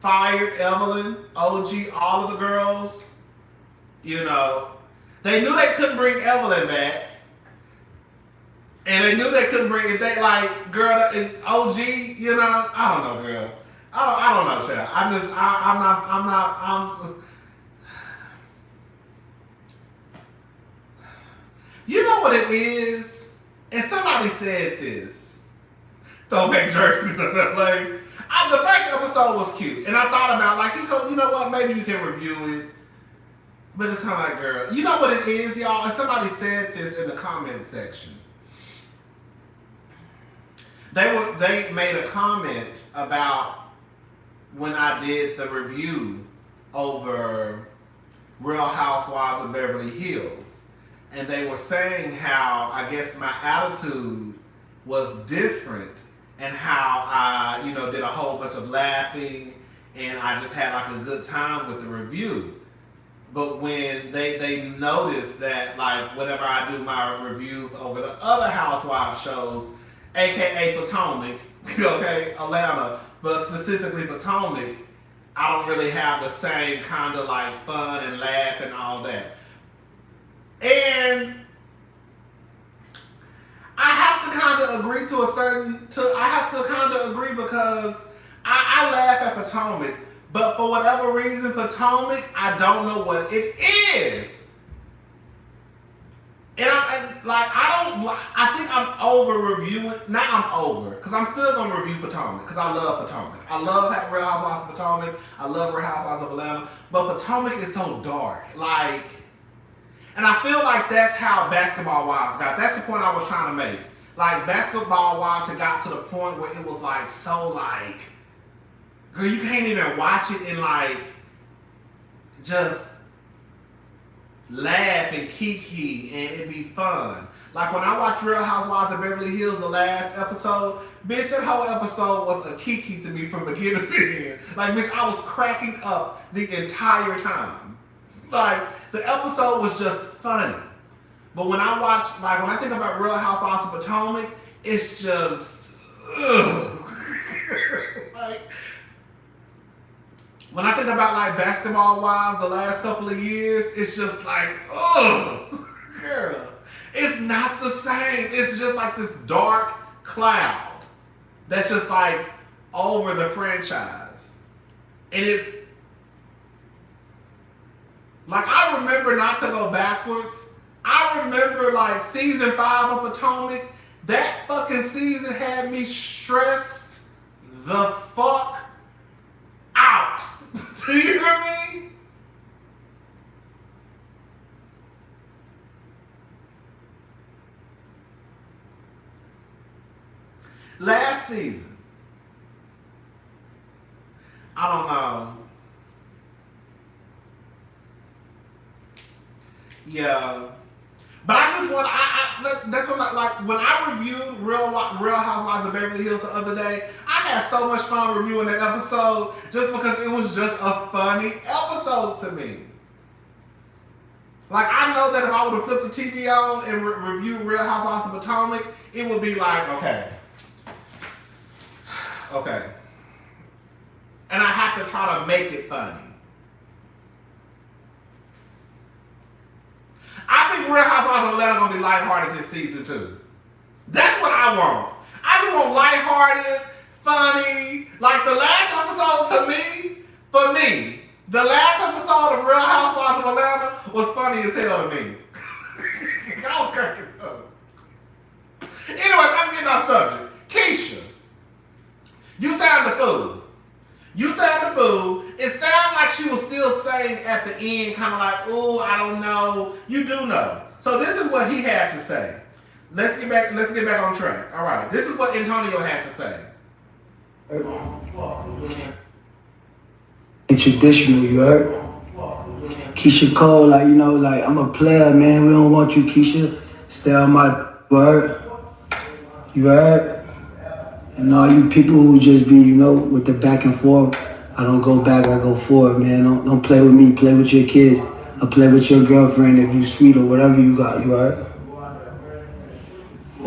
fired Evelyn, OG, all of the girls. You know, they knew they couldn't bring Evelyn back. And they knew they couldn't bring, if they like, girl, it's OG, you know, I don't know, girl. I don't know, Chad. You know what it is? And somebody said this. Throwback jerseys of LA. The first episode was cute, and I thought about, like, you know what, maybe you can review it, but it's kind of like, girl, you know what it is, y'all, and somebody said this in the comment section. They made a comment about when I did the review over Real Housewives of Beverly Hills, and they were saying how, I guess, my attitude was different, and how I, you know, did a whole bunch of laughing, and I just had like a good time with the review. But when they noticed that, like, whenever I do my reviews over the other housewife shows, aka Potomac, okay, Atlanta, but specifically Potomac, I don't really have the same kind of like fun and laugh and all that. And I have to kind of agree because I laugh at Potomac, but for whatever reason, Potomac, I don't know what it is. And I think I'm over reviewing, not I'm over, because I'm still going to review Potomac, because I love Potomac. I love Real Housewives of Potomac, I love Real Housewives of Atlanta, but Potomac is so dark, like, and I feel like that's how Basketball Wives got. That's the point I was trying to make. Like, Basketball Wives had got to the point where it was like, so like, girl, you can't even watch it and like, just laugh and kiki and it'd be fun. Like when I watched Real Housewives of Beverly Hills, the last episode, bitch, that whole episode was a kiki to me from beginning to end. Like, bitch, I was cracking up the entire time. Like, the episode was just funny. But when I watch, like, when I think about Real Housewives of Potomac, it's just, ugh. Like, when I think about, like, Basketball Wives the last couple of years, it's just like, ugh, girl. It's not the same. It's just like this dark cloud that's just, like, over the franchise. And it's, like, I remember, not to go backwards, I remember, like, season 5 of Potomac, that fucking season had me stressed the fuck out. Do you hear me? Last season, I don't know. Yeah, but I just want, that's what like when I reviewed Real Housewives of Beverly Hills the other day, I had so much fun reviewing that episode just because it was just a funny episode to me. Like, I know that if I would have flipped the TV on and reviewed Real Housewives of Potomac, it would be like, okay. And I have to try to make it funny. I think Real Housewives of Atlanta gonna be lighthearted this season too. That's what I want. I just want lighthearted, funny. Like the last episode to me, for me, the last episode of Real Housewives of Atlanta was funny as hell to me. I was cracking up. Anyway, I'm getting off subject. Keyshia, you sound the fool. You sound the fool. It sounded like she was still saying at the end, kind of like, "Ooh, I don't know." You do know. So this is what he had to say. Let's get back on track. All right. This is what Antonio had to say. It's traditional, you heard? Keyshia Cole, like, you know, like, I'm a player, man. We don't want you, Keyshia. Stay on my word. You heard? And all you people who just be, you know, with the back and forth, I don't go back, I go forward, man. Don't play with me, play with your kids. Or play with your girlfriend if you sweet or whatever you got, you heard?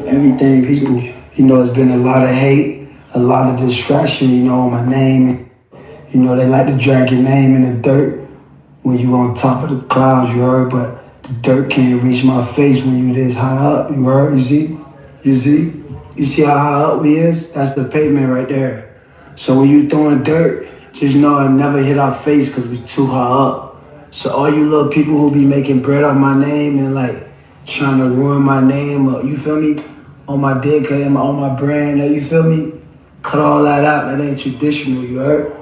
Everything, people, you know, it's been a lot of hate, a lot of distraction, you know, on my name. You know, they like to drag your name in the dirt when you on top of the clouds, you heard? But the dirt can't reach my face when you this high up, you heard? You see? You see? You see how high up we is? That's the pavement right there. So when you throwing dirt, just know it never hit our face because we too high up. So all you little people who be making bread off my name and like trying to ruin my name, or, you feel me? On my dick and on my brand, you feel me? Cut all that out, that ain't traditional, you heard?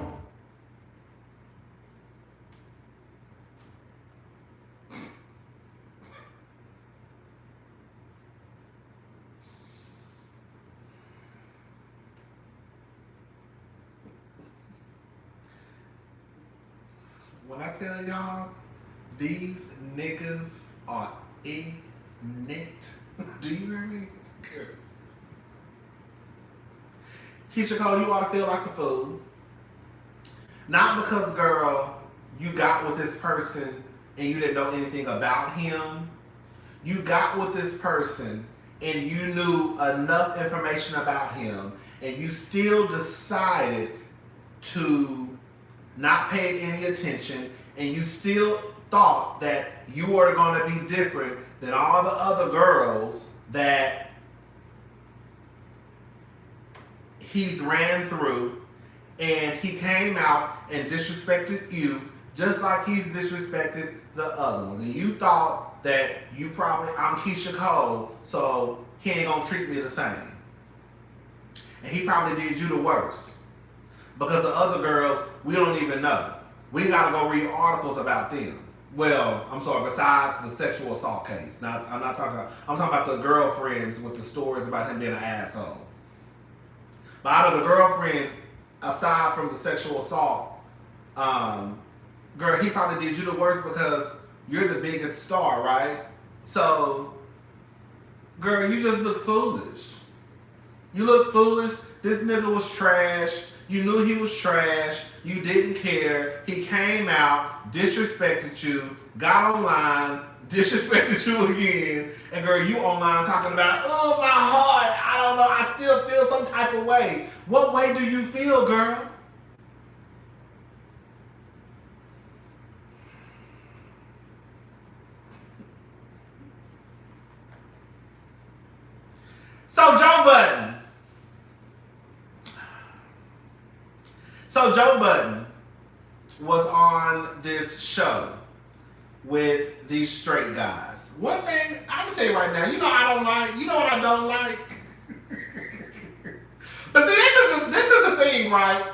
When I tell y'all, these niggas are ignorant. Do you hear me? Good. Keyshia Cole, you ought to feel like a fool. Not because, girl, you got with this person and you didn't know anything about him. You got with this person and you knew enough information about him and you still decided to not pay any attention, and you still thought that you were going to be different than all the other girls that he's ran through, and he came out and disrespected you just like he's disrespected the other ones. And you thought that I'm Keyshia Cole, so he ain't gonna treat me the same. And he probably did you the worst. Because the other girls, we don't even know. We gotta go read articles about them. Well, I'm sorry, besides the sexual assault case. I'm talking about the girlfriends with the stories about him being an asshole. But out of the girlfriends, aside from the sexual assault, girl, he probably did you the worst because you're the biggest star, right? So, girl, you just look foolish. You look foolish. This nigga was trash. You knew he was trash. You didn't care. He came out, disrespected you, got online, disrespected you again. And girl, you online talking about, oh, my heart, I don't know, I still feel some type of way. What way do you feel, girl? So Joe Budden was on this show with these straight guys. One thing I'm gonna tell you right now, you know what I don't like? But see, this is the thing, right?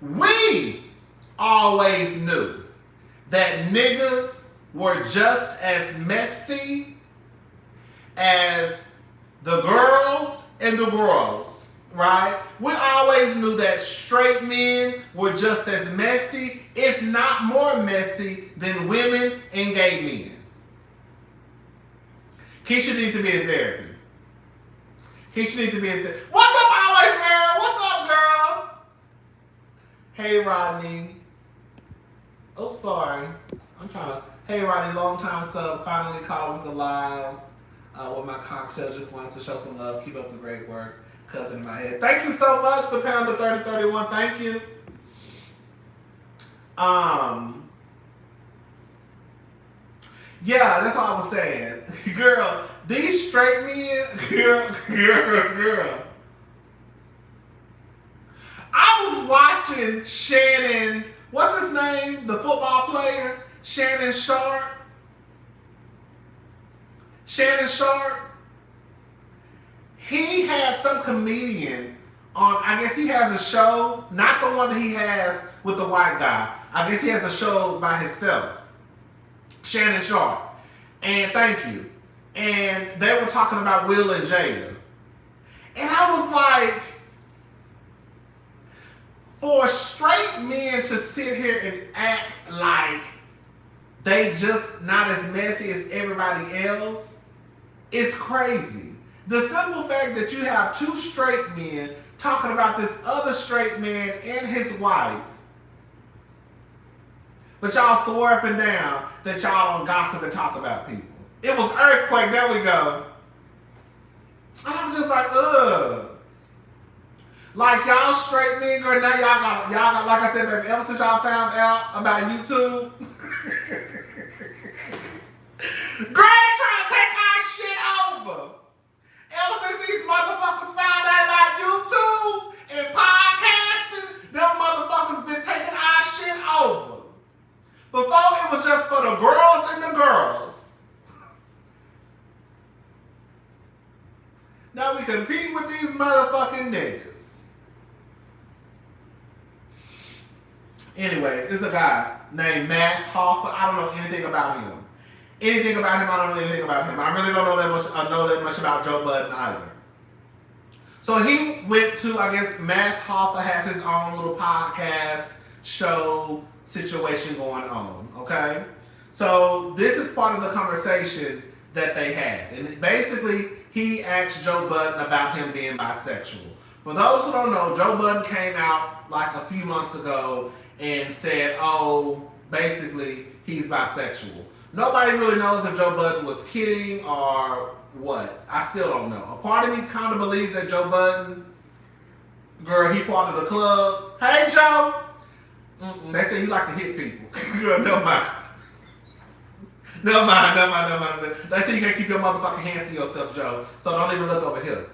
We always knew that niggas were just as messy as the girls and the bros, right? We always knew that straight men were just as messy, if not more messy, than women and gay men. Keyshia needs to be in therapy. Keyshia needs to be in therapy. What's up, always girl? What's up, girl? Hey, Rodney. Oh, sorry. Hey, Rodney, long time sub. Finally caught up with the live with my cocktail. Just wanted to show some love. Keep up the great work. Cousin in my head. Thank you so much, the Pounder 3031. Thank you. Yeah, that's what I was saying. Girl, these straight men, girl. I was watching Shannon, what's his name? The football player? Shannon Sharp. He had some comedian on, I guess he has a show, not the one that he has with the white guy. I guess he has a show by himself. Shannon Sharp. And thank you. And they were talking about Will and Jada. And I was like, for straight men to sit here and act like they just not as messy as everybody else, is crazy. The simple fact that you have two straight men talking about this other straight man and his wife, but y'all swore up and down that y'all don't gossip and talk about people. It was earthquake, there we go. And I'm just like, ugh. Like y'all straight men, girl, now y'all got, like I said, baby, ever since y'all found out about YouTube, girl, they trying to take our shit over. Ever since these motherfuckers found out about YouTube and podcasting, them motherfuckers been taking our shit over. Before it was just for the girls and the girls. Now we compete with these motherfucking niggas. Anyways, it's a guy named Matt Hoffa. I don't know anything about him. I don't know anything about him. I really don't know that much about Joe Budden either. So he went to, I guess, Matt Hoffa has his own little podcast show situation going on, okay? So this is part of the conversation that they had. And basically, he asked Joe Budden about him being bisexual. For those who don't know, Joe Budden came out like a few months ago and said, oh, basically, he's bisexual. Nobody really knows if Joe Budden was kidding or what. I still don't know. A part of me kind of believes that Joe Budden, girl, he part of the club. Hey, Joe. They say you like to hit people. Girl, never mind. They say you can't keep your motherfucking hands to yourself, Joe. So don't even look over here.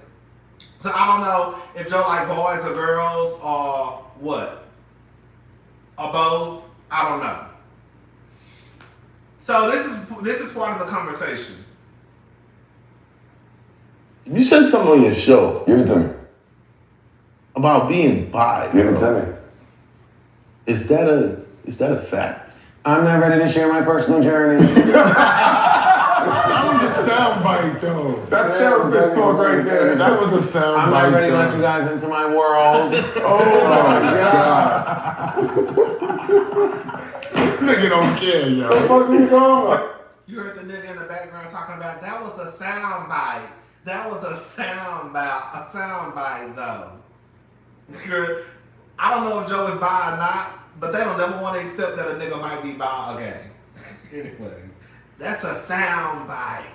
So I don't know if Joe like boys or girls or what. Or both. I don't know. So this is part of the conversation. You said something on your show. Give it to me. About being bi. Give it to me. Is that a fact? I'm not ready to share my personal journey. That was a soundbite, though. That's therapist talk right there. That was a soundbite. I'm not ready to let you guys into my world. Oh my God. This nigga don't care, yo. What the fuck are you talking about? You heard the nigga in the background talking about that was a soundbite. That was a soundbite though. Girl, I don't know if Joe is bi or not, but they don't never want to accept that a nigga might be bi or gay. Anyways, that's a soundbite.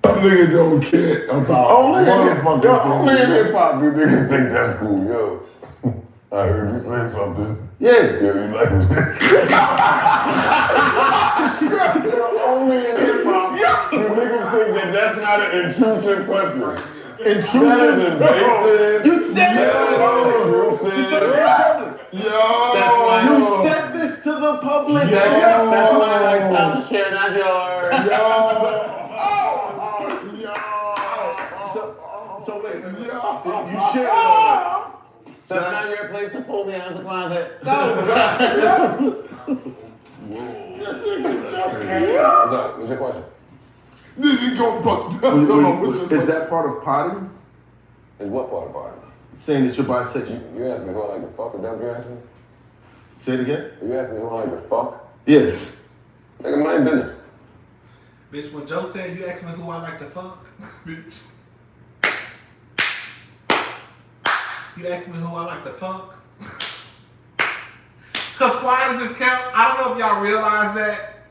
That nigga don't care about Only in hip hop you niggas think that's cool, yo. I heard you say something. Yeah. Yeah, you like it. Only in hip hop you niggas think that that's not an intrusive question. Intrusive? Invasive. You said it. You said it. Yo. That's why you said this to the public. That's why I stopped to share that yard. So wait. So you share it. So now you're a place to pull me out of the closet. What's your question? Is that part of potting? Is what part of party? Saying that you're bisexual. You asked me who I like to fuck, or that you asked me? Say it again? You asked me who I like to fuck? Yes. Nigga, mind business. Bitch, when Joe said you asked me who I like to fuck, bitch. You asked me who I like to fuck? Cause why does this count? I don't know if y'all realize that,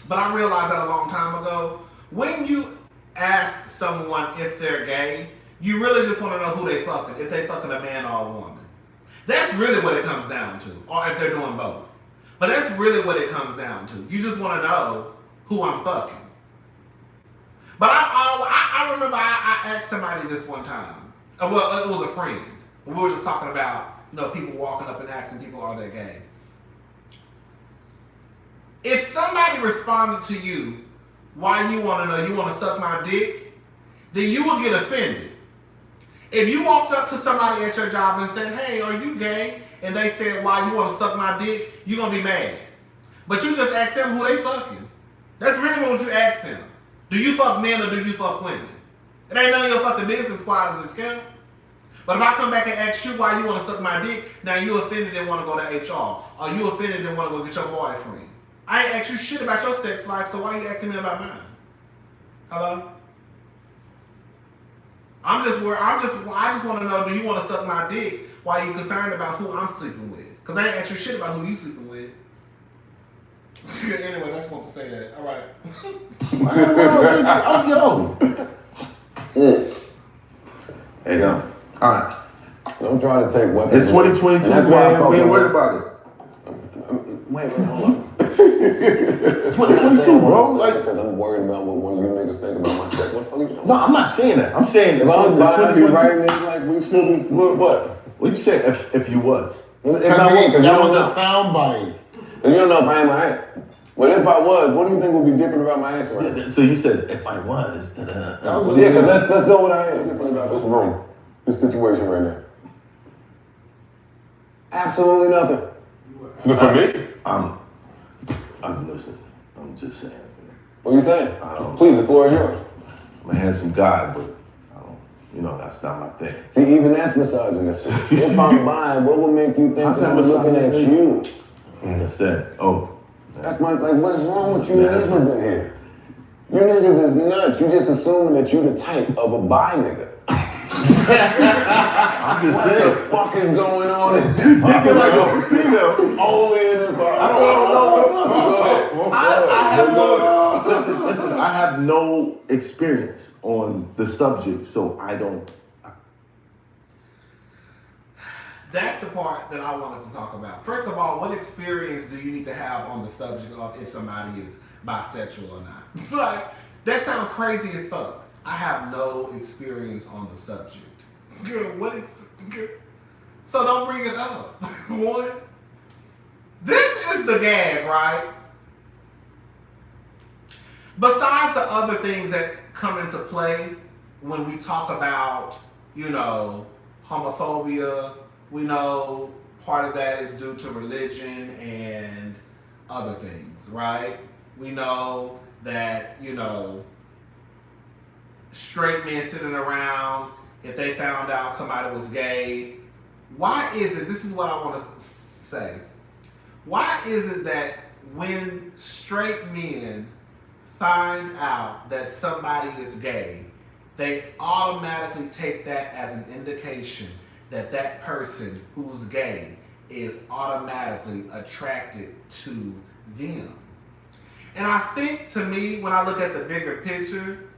but I realized that a long time ago. When you ask someone if they're gay, you really just want to know who they fucking, if they fucking a man or a woman. That's really what it comes down to, or if they're doing both. But that's really what it comes down to. You just want to know who I'm fucking. But I remember I asked somebody this one time. Well, it was a friend. We were just talking about, people walking up and asking people, are they gay? If somebody responded to you, why you want to know, you want to suck my dick, then you will get offended. If you walked up to somebody at your job and said, hey, are you gay? And they said, why you want to suck my dick, you're going to be mad. But you just asked them who they fucking. That's really what you asked them. Do you fuck men or do you fuck women? It ain't none of your fucking business, quiet as it's kept. But if I come back and ask you why you want to suck my dick, now you offended and want to go to HR. Or you offended and want to go get your boyfriend. I ain't asked you shit about your sex life, so why you asking me about mine? Hello? I just want to know, do you want to suck my dick while you concerned about who I'm sleeping with? Because I ain't asked you shit about who you sleeping with. Anyway, I just want to say that. All right. Hey, yo. All right. Don't try to take weapons. It's 2022, man. We ain't worried about it. Wait, hold on. 2022, bro. Like, I'm worried about what you niggas think about my sex. No, I'm not saying that. I'm saying if I'm buying you right, like we still be what? What you said if you was? That was a soundbite. You don't know if I am right. But if I was, what do you think would be different about my answer? Right? Yeah, so you said if I was. Yeah, because let's go with I am. Different about this room, this situation right now. Absolutely nothing. For me? I'm listening. I'm just saying. What are you saying? Please, the floor is yours. I'm a handsome guy, but that's not my thing. See, even that's misogynist. If I'm buying, what would make you think that I'm looking at you? Like I said, that's what is wrong with you niggas in here? You niggas is nuts. You just assuming that you the type of a bi nigga. I'm just saying. What the fuck is going on? Thinking like a female. Only in the bar. Listen, I have no experience on the subject, so I don't. That's the part that I want us to talk about. First of all, what experience do you need to have on the subject of if somebody is bisexual or not? Like, that sounds crazy as fuck. I have no experience on the subject. Girl, so don't bring it up. One, this is the gag, right? Besides the other things that come into play when we talk about, homophobia, we know part of that is due to religion and other things, right? We know that, straight men sitting around, if they found out somebody was gay, why is it, this is what I want to say, why is it that when straight men find out that somebody is gay, they automatically take that as an indication that that person who's gay is automatically attracted to them? And I think, to me, when I look at the bigger picture,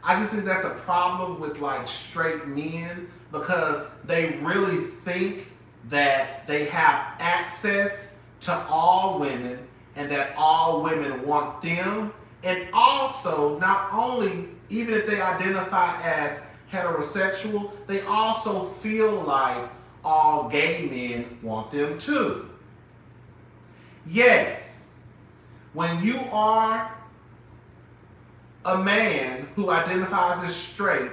I just think that's a problem with straight men, because they really think that they have access to all women and that all women want them. And also, not only, even if they identify as heterosexual, they also feel like all gay men want them too. Yes, when you are a man who identifies as straight,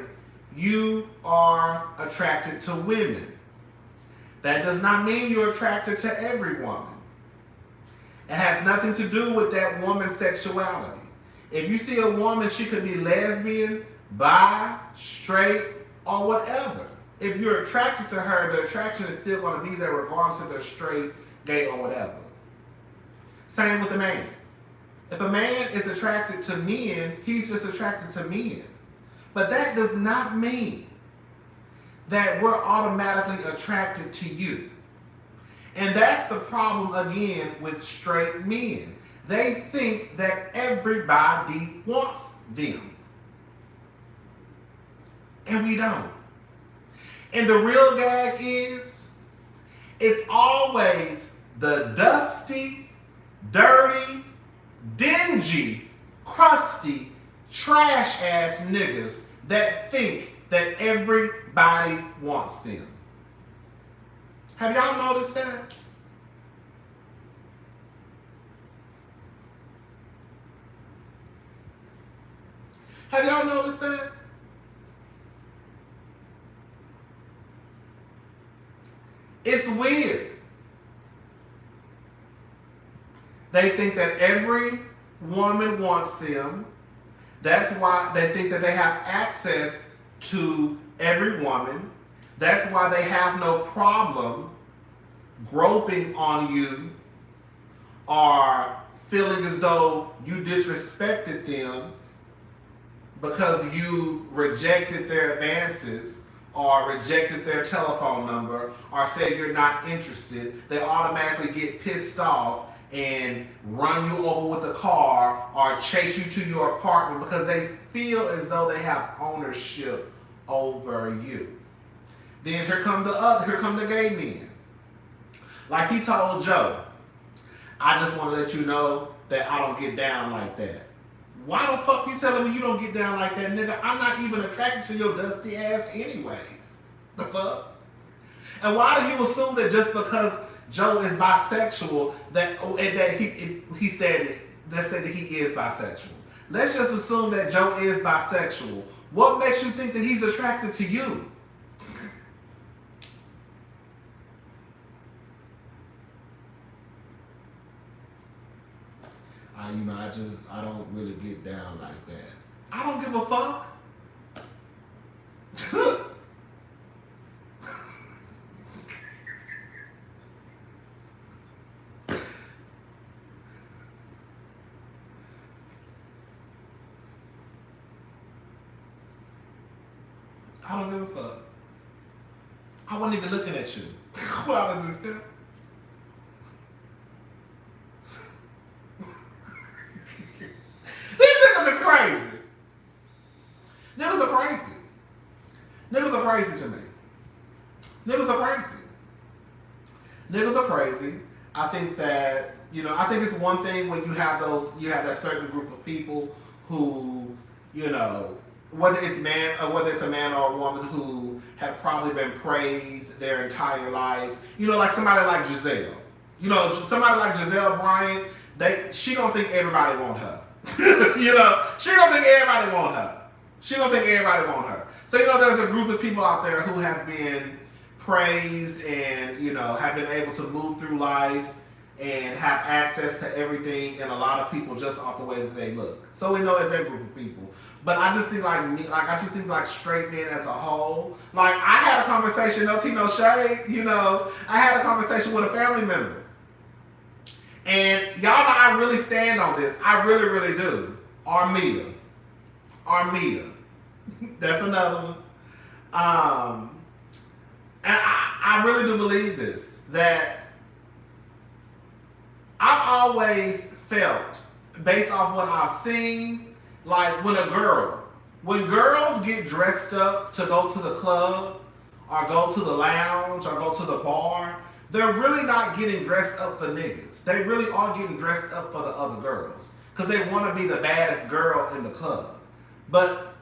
you are attracted to women. That does not mean you're attracted to every woman. It has nothing to do with that woman's sexuality. If you see a woman, she could be lesbian, bi, straight, or whatever. If you're attracted to her, the attraction is still going to be there regardless if they're straight, gay, or whatever. Same with the man. If a man is attracted to men, he's just attracted to men. But that does not mean that we're automatically attracted to you. And that's the problem, again, with straight men. They think that everybody wants them. And we don't. And the real gag is, it's always the dusty, dirty, dingy crusty, trash ass niggas that think that everybody wants them. Have y'all noticed that? Have y'all noticed that? It's weird. They think that every woman wants them. That's why they think that they have access to every woman. That's why they have no problem groping on you or feeling as though you disrespected them because you rejected their advances or rejected their telephone number or said you're not interested. They automatically get pissed off and run you over with a car or chase you to your apartment because they feel as though they have ownership over you. Then here come the gay men. Like he told Joe, I just want to let you know that I don't get down like that. Why the fuck you telling me you don't get down like that, nigga? I'm not even attracted to your dusty ass anyways. The fuck? And why do you assume that just because Joe is bisexual that he said that he is bisexual? Let's just assume that Joe is bisexual. What makes you think that he's attracted to you? I don't really get down like that. I don't give a fuck. I don't give a fuck. I wasn't even looking at you. While I was just there. These niggas is crazy. Niggas are crazy. Niggas are crazy to me. Niggas are crazy. Niggas are crazy. I think that, I think it's one thing when you have that certain group of people who, whether it's a man or a woman who have probably been praised their entire life. Like somebody like Giselle. Somebody like Giselle Bryant, she don't think everybody want her. She don't think everybody want her. She don't think everybody want her. So, there's a group of people out there who have been praised and, have been able to move through life and have access to everything and a lot of people just off the way that they look. So we know it's that group of people. But I just think like straight men as a whole. Like I had a conversation, no tea, no shade, I had a conversation with a family member. And y'all know I really stand on this. I really, really do. Armia. That's another one. And I really do believe this, that I've always felt, based off what I've seen, like when girls get dressed up to go to the club or go to the lounge or go to the bar, they're really not getting dressed up for niggas. They really are getting dressed up for the other girls because they want to be the baddest girl in the club. But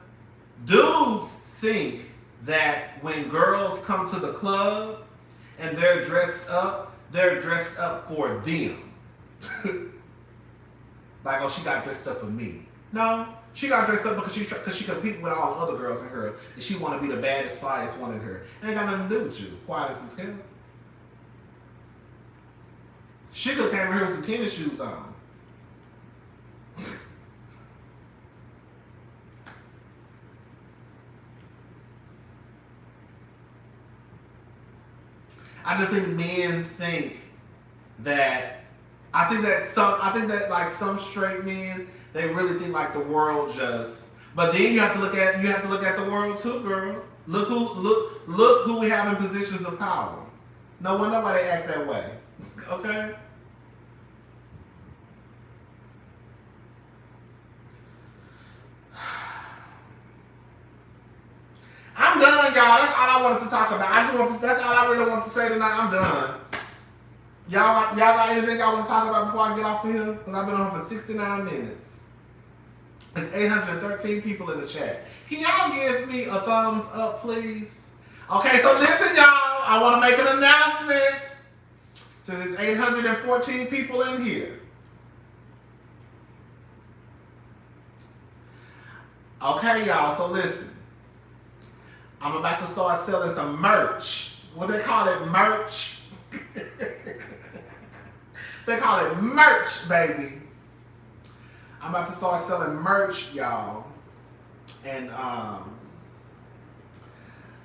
dudes think that when girls come to the club and they're dressed up for them. Like, oh, she got dressed up for me. No, she got dressed up because she competing with all the other girls in her and she want to be the baddest, flyest one in her. It ain't got nothing to do with you. Quiet as hell. She could have came here with some tennis shoes on. I just think men think that some straight men, they really think like the world just. But then you have to look at the world too, girl. Look who we have in positions of power. No wonder why they act that way. Okay? I'm done, y'all. That's all I wanted to talk about. That's all I really want to say tonight. I'm done. Y'all got anything y'all want to talk about before I get off of here? Because I've been on for 69 minutes. It's 813 people in the chat. Can y'all give me a thumbs up, please? Okay, so listen, y'all. I want to make an announcement. Since it's 814 people in here. Okay, y'all, so listen. I'm about to start selling some merch. What they call it, merch? They call it merch, baby. I'm about to start selling merch, y'all. And,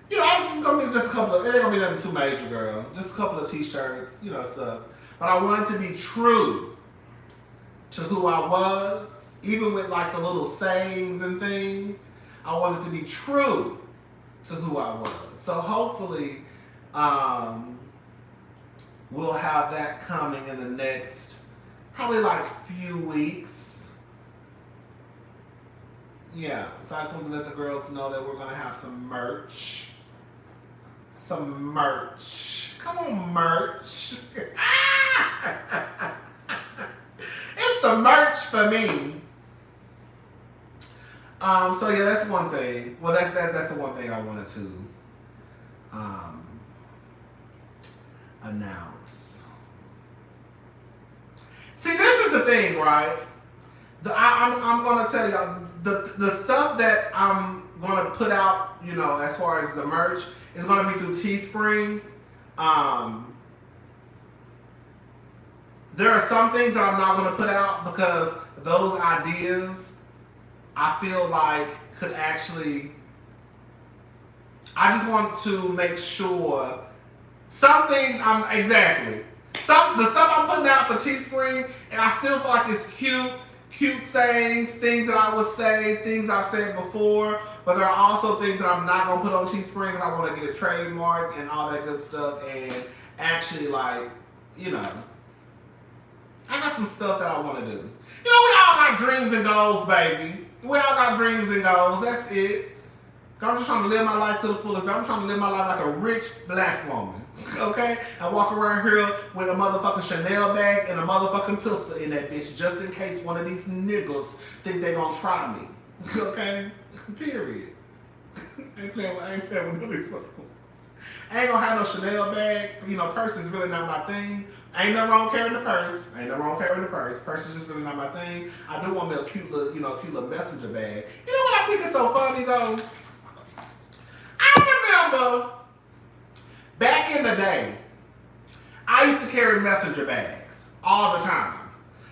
you know, obviously it's gonna be just a couple of, it ain't gonna be nothing too major, girl. Just a couple of t-shirts, you know, stuff. But I wanted to be true to who I was, even with like the little sayings and things. I wanted to be true to who I was. So hopefully, we'll have that coming in the next, probably like few weeks. Yeah, so I just want to let the girls know that we're gonna have some merch. Some merch. Come on, merch. It's the merch for me. So yeah, that's one thing. Well, that's the one thing I wanted to announce. See, this is the thing, right? I'm gonna tell y'all the stuff that I'm gonna put out, you know, as far as the merch, is gonna be through Teespring. There are some things that I'm not gonna put out because those ideas I feel like could actually, I just want to make sure some things the stuff I'm putting out for Teespring, and I still feel like it's cute sayings, things that I would say, things I've said before, but there are also things that I'm not gonna put on Teespring because I want to get a trademark and all that good stuff, and actually, like, you know, I got some stuff that I want to do. You know, we all got dreams and goals, baby. We all got dreams and goals. That's it. I'm just trying to live my life to the fullest. I'm trying to live my life like a rich black woman. Okay? I walk around here with a motherfucking Chanel bag and a motherfucking pistol in that bitch just in case one of these niggas think they gonna try me. Okay? Period. I ain't playing with none of these motherfuckers. I ain't gonna have no Chanel bag. You know, purse is really not my thing. Ain't nothing wrong carrying the purse. Purse is just really not my thing. I do want me a cute little messenger bag. You know what I think is so funny though? I remember back in the day, I used to carry messenger bags all the time.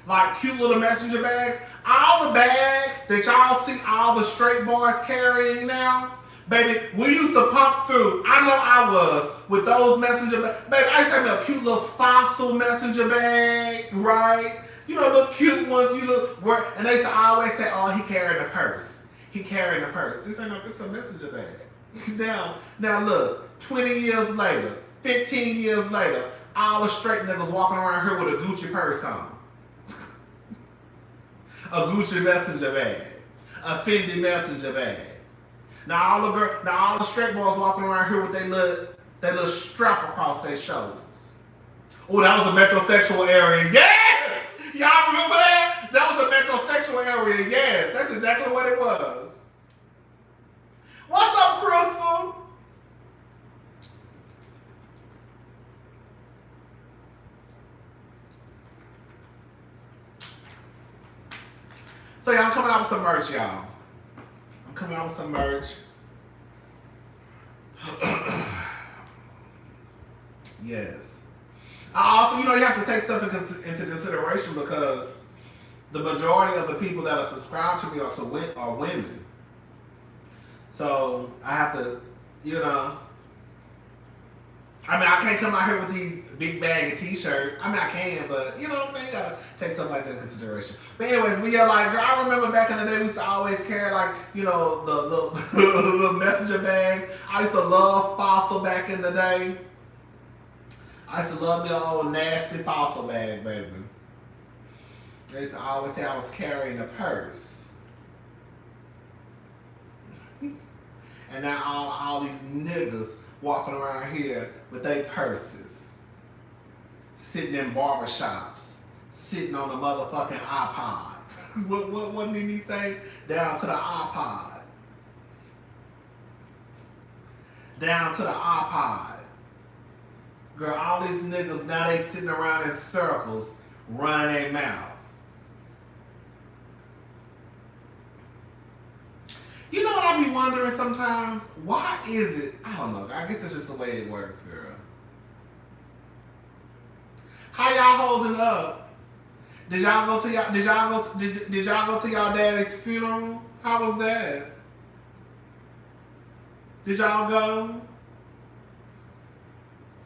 Like cute little messenger bags. All the bags that y'all see all the straight boys carrying now, baby, we used to pump through. I know I was with those messenger bags. Baby, I used to have a cute little fossil messenger bag, right? You know, little cute ones. And they used to always say, "Oh, he carrying a purse. He carrying a purse." This ain't no, it's a messenger bag. Now look, 20 years later, 15 years later, all the straight niggas walking around here with a Gucci purse on. A Gucci messenger bag. A Fendi messenger bag. Now all the straight boys walking around here with their little strap across their shoulders. Oh, that was a metrosexual area. Yes! Y'all remember that? That was a metrosexual area. Yes, that's exactly what it was. What's up, Crystal? So yeah, I'm coming out with some merch, y'all. I'm coming out with some merch. Yes. Also, you know, you have to take stuff into consideration because the majority of the people that are subscribed to me are women. So I have to, you know, I mean, I can't come out here with these big bag of t-shirts. I mean, I can, but you know what I'm saying? You gotta take stuff like that into consideration. But anyways, we are like, girl, I remember back in the day, we used to always carry like, you know, the messenger bags. I used to love Fossil back in the day. I used to love me an old nasty Fossil bag, baby. They used to always say I was carrying a purse. And now all these niggas walking around here with their purses, sitting in barbershops, sitting on a motherfucking iPod. what did he say? Down to the iPod. Down to the iPod. Girl, all these niggas, now they sitting around in circles, running their mouth. You know what I be wondering sometimes? Why is it? I don't know. I guess it's just the way it works, girl. How y'all holding up? Did y'all go to y'all daddy's funeral? How was that? Did y'all go?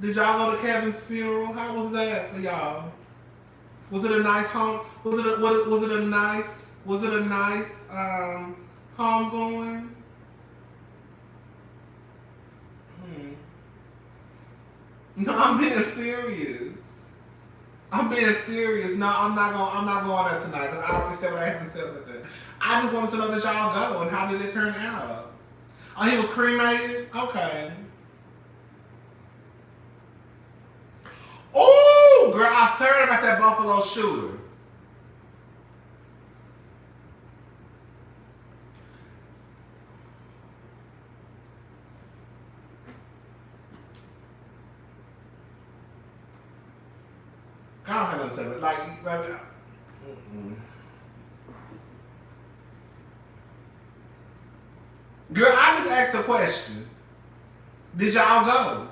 Did y'all go to Kevin's funeral? How was that for y'all? Was it a nice home? Was it a nice homegoing? No, I'm being serious. No, I'm not going there tonight because I already said what I had to say about that. I just wanted to know that y'all go and how did it turn out? Oh, he was cremated? Okay. Oh, girl, I heard about that Buffalo shooter. I don't have nothing to say, but like, girl, I just asked a question. Did y'all go?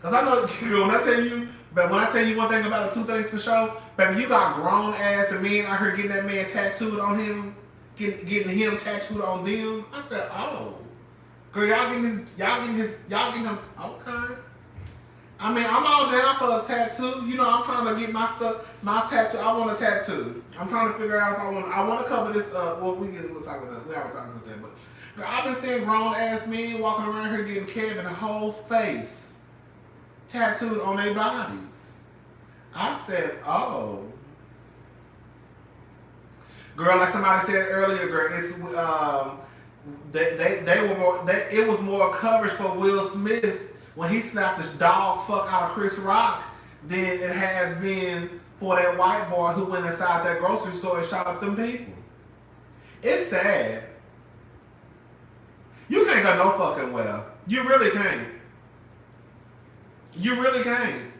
Cause I know, girl, when I tell you one thing about it, two things for sure, baby, you got grown ass and men out here getting that man tattooed on him, getting him tattooed on them. I said, oh, girl, y'all getting him, okay. I mean, I'm all down for a tattoo. You know, I'm trying to get my tattoo. I want a tattoo. I'm trying to figure out if I want to cover this up. Well, we'll talk about that. We already talking about that, but girl, I've been seeing grown ass men walking around here getting Kevin the whole face tattooed on their bodies. I said, oh. Girl, like somebody said earlier, girl, it's it was more coverage for Will Smith when he slapped the dog fuck out of Chris Rock than it has been for that white boy who went inside that grocery store and shot up them people. It's sad. You can't go no fucking well. You really can't. You really can't.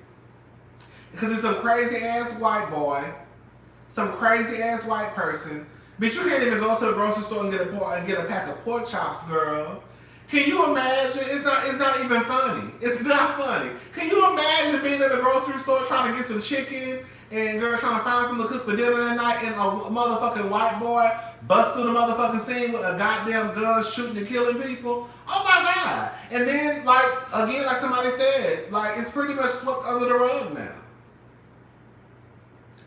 Because it's some crazy ass white boy, some crazy ass white person. Bitch, you can't even go to the grocery store and get a pack of pork chops, girl. Can you imagine? It's not even funny. It's not funny. Can you imagine being in the grocery store trying to get some chicken and girl trying to find something to cook for dinner that night and a motherfucking white boy busts through the motherfucking scene with a goddamn gun shooting and killing people? Oh my God. And then, like, again, like somebody said, like, it's pretty much swept under the rug now.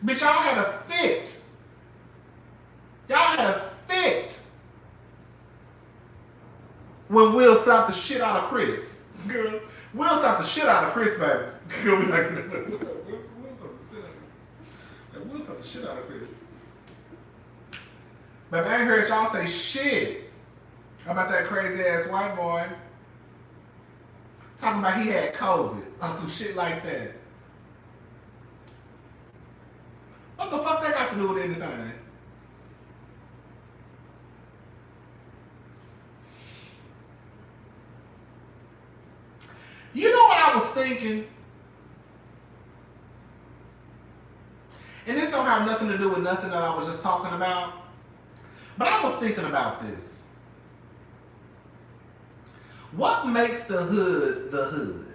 Bitch, y'all had a fit. Y'all had a fit when Will slapped the shit out of Chris. Girl, Will slapped the shit out of Chris, baby. Girl, we like, Will slapped the shit out of Chris. But I ain't heard y'all say shit about that crazy ass white boy. Talking about he had COVID or some shit like that. What the fuck that got to do with anything? You know what I was thinking? And this don't have nothing to do with nothing that I was just talking about. But I was thinking about this. What makes the hood the hood?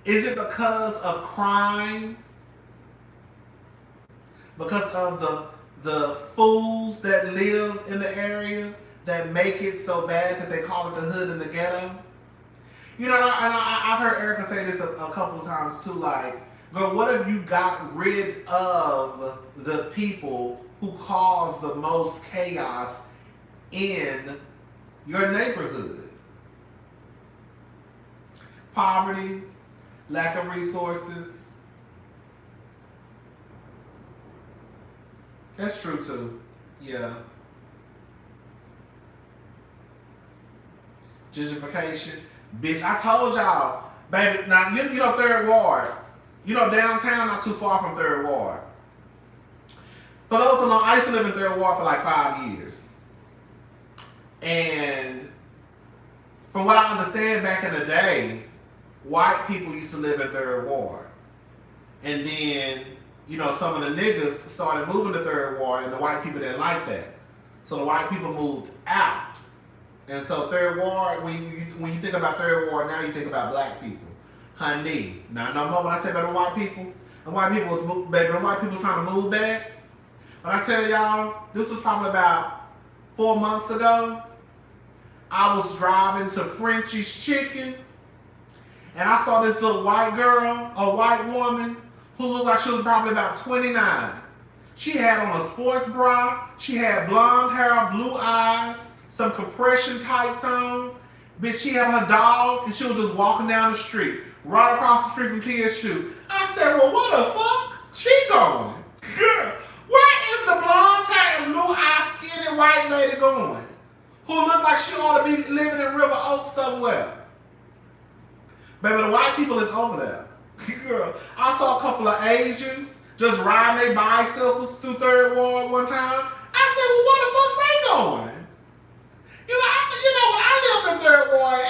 Is it because of crime? Because of the fools that live in the area that make it so bad that they call it the hood and the ghetto? You know, and I've heard Erica say this a couple of times too, like, girl, what if you got rid of the people who cause the most chaos in your neighborhood? Poverty, lack of resources. That's true too. Yeah. Gentrification. Bitch, I told y'all, baby, now you know Third Ward. You know, downtown, not too far from 3rd Ward. For those who know, I used to live in 3rd Ward for like 5 years. And from what I understand back in the day, white people used to live in 3rd Ward. And then, you know, some of the niggas started moving to 3rd Ward, and the white people didn't like that. So the white people moved out. And so 3rd Ward, when you think about 3rd Ward, now you think about black people. Honey. Now, no more when I tell about the white people. The white people was trying to move back. When I tell y'all, this was probably about 4 months ago. I was driving to Frenchie's Chicken, and I saw this little white girl, a white woman, who looked like she was probably about 29. She had on a sports bra, she had blonde hair, blue eyes, some compression tights on. Bitch, she had her dog, and she was just walking down the street, right across the street from Keyshia. I said, well, what the fuck? She going? Girl, where is the blonde hair and blue eyed skinny white lady going? Who looked like she ought to be living in River Oaks somewhere. Baby, the white people is over there. Girl, I saw a couple of Asians just riding their bicycles through 3rd Ward one time. I said, well, what the fuck they going? When I lived in 3rd Ward, I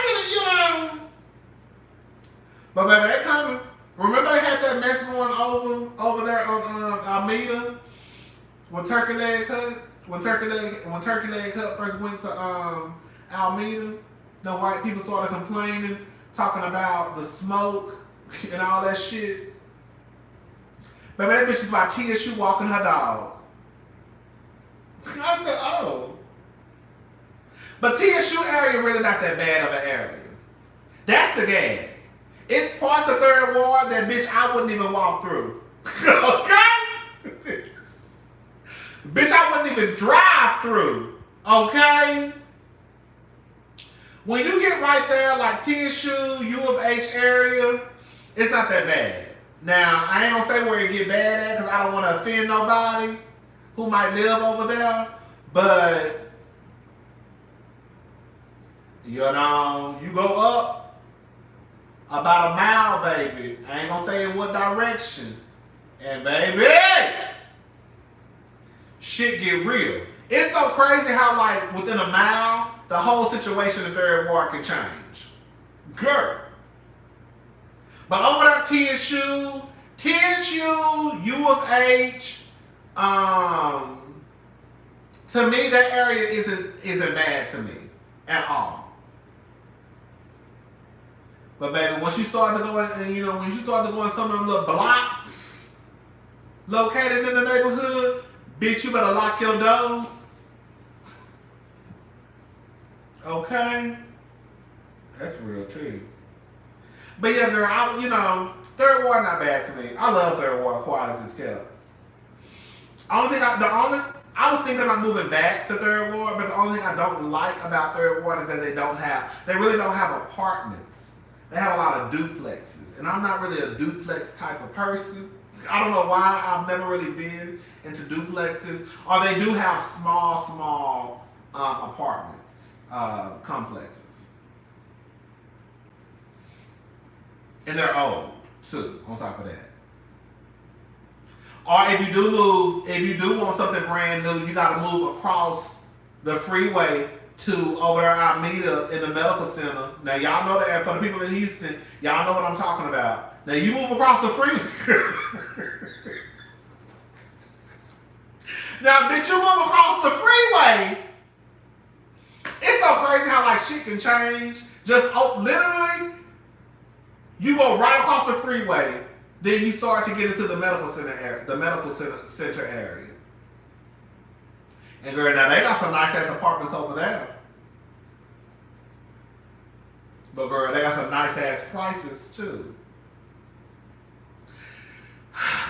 didn't really, But baby, they coming. Remember they had that mess going over there on Alameda with Turkey Leg Hut? When Turkey Leg Hut first went to Alameda, the white people started complaining, talking about the smoke and all that shit. Baby, that bitch was by TSU walking her dog. I said, oh. But TSU area really not that bad of an area. That's the gag. It's parts of 3rd Ward that, bitch, I wouldn't even walk through. Okay? Bitch, I wouldn't even drive through. Okay? When you get right there, like TSU, U of H area, it's not that bad. Now, I ain't gonna say where it get bad at, because I don't want to offend nobody who might live over there, but, you know, you go up about a mile, baby. I ain't gonna say in what direction. And baby, shit get real. It's so crazy how, like, within a mile, the whole situation in 3rd Ward can change. Girl. But over there, TSU, U of H, to me, that area isn't bad to me at all. But baby, once you start to go in, when you start to go in some of them little blocks located in the neighborhood, bitch, you better lock your doors. Okay? That's real too. But yeah, girl, 3rd Ward not bad to me. I love 3rd Ward, quiet as it's kept. I was thinking about moving back to 3rd Ward, but the only thing I don't like about 3rd Ward is that they really don't have apartments. They have a lot of duplexes. And I'm not really a duplex type of person. I don't know why. I've never really been into duplexes. Or they do have small apartments, complexes. And they're old, too, on top of that. Or if you do want something brand new, you got to move across the freeway to over there at Alameda in the medical center. Now, y'all know that, for the people in Houston, y'all know what I'm talking about. Now, you move across the freeway. Now, bitch, you move across the freeway. It's so crazy how, like, shit can change. Just literally, you go right across the freeway, then you start to get into the medical center area. And girl, now they got some nice ass apartments over there. But girl, they got some nice ass prices too.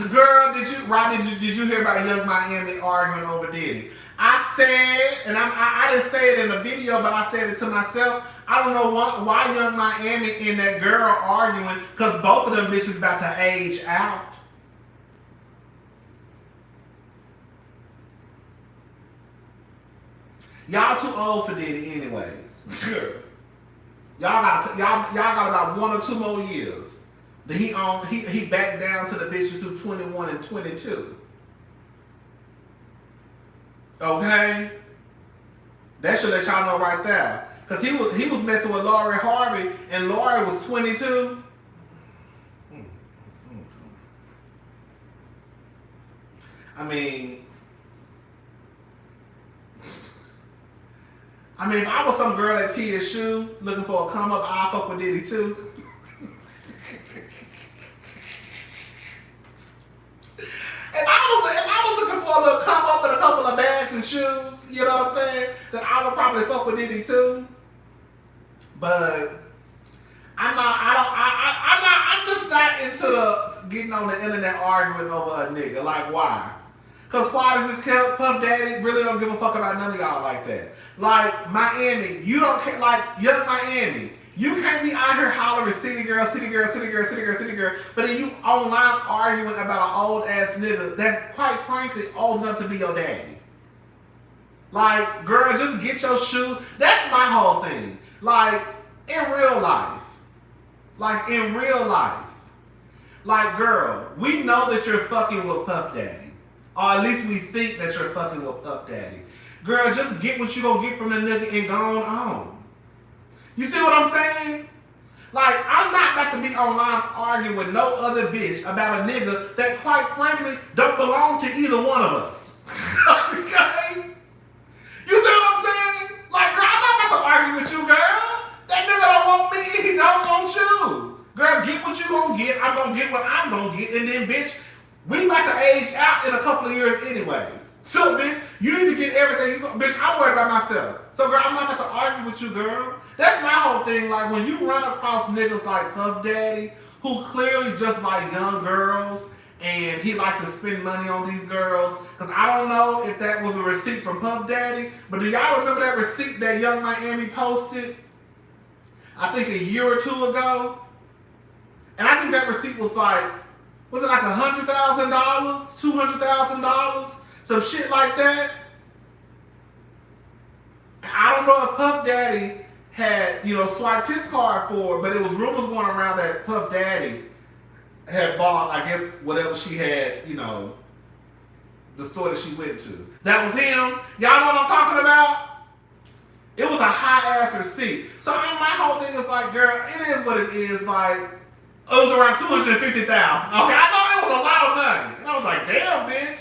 Girl, did you hear about Young Miami arguing over Diddy? I said, and I didn't say it in the video, but I said it to myself. I don't know why Young Miami and that girl arguing, because both of them bitches about to age out. Y'all too old for Diddy anyways. Y'all got about 1 or 2 more years Then he backed down to the bitches who 21 and 22. Okay? That should let y'all know right there. Cause he was messing with Lori Harvey and Lori was 22. I mean, if I was some girl at Tia's shoe looking for a come up, I'd fuck with Diddy too. If I was looking for a little come up and a couple of bags and shoes, you know what I'm saying? Then I would probably fuck with Diddy too. But I'm just not into the getting on the internet arguing over a nigga. Like, why? Cause why does this Puff Daddy really don't give a fuck about none of y'all like that? Like Miami, you don't care. Like Young Miami, you can't be out here hollering city girl, city girl, city girl, city girl, city girl, but then you online arguing about an old ass nigga that's quite frankly old enough to be your daddy. Like, girl, just get your shoe. That's my whole thing. Like in real life, like girl, we know that you're fucking with Puff Daddy. Or at least we think that you're fucking with Puff Daddy. Girl, just get what you gonna get from the nigga and go on. You see what I'm saying? Like, I'm not about to be online arguing with no other bitch about a nigga that, quite frankly, don't belong to either one of us. Okay? You see what I'm saying? Like, girl, I'm not about to argue with you, girl. That nigga don't want me and he don't want you. Girl, get what you gonna get. I'm gonna get what I'm gonna get. And then, bitch, we about to age out in a couple of years anyways. So, bitch, you need to get everything you go. Bitch, I'm worried about myself. So, girl, I'm not about to argue with you, girl. That's my whole thing. Like, when you run across niggas like Puff Daddy, who clearly just like young girls, and he like to spend money on these girls, because I don't know if that was a receipt from Puff Daddy, but do y'all remember that receipt that Young Miami posted, I think a year or two ago? And I think that receipt was like, was it like $100,000, $200,000, some shit like that? I don't know if Puff Daddy had, swiped his card for it, but it was rumors going around that Puff Daddy had bought, I guess, whatever she had, the store that she went to. That was him. Y'all know what I'm talking about? It was a high-ass receipt. So my whole thing is like, girl, it is what it is. Like, it was around $250,000. Okay, I know it was a lot of money. And I was like, damn, bitch.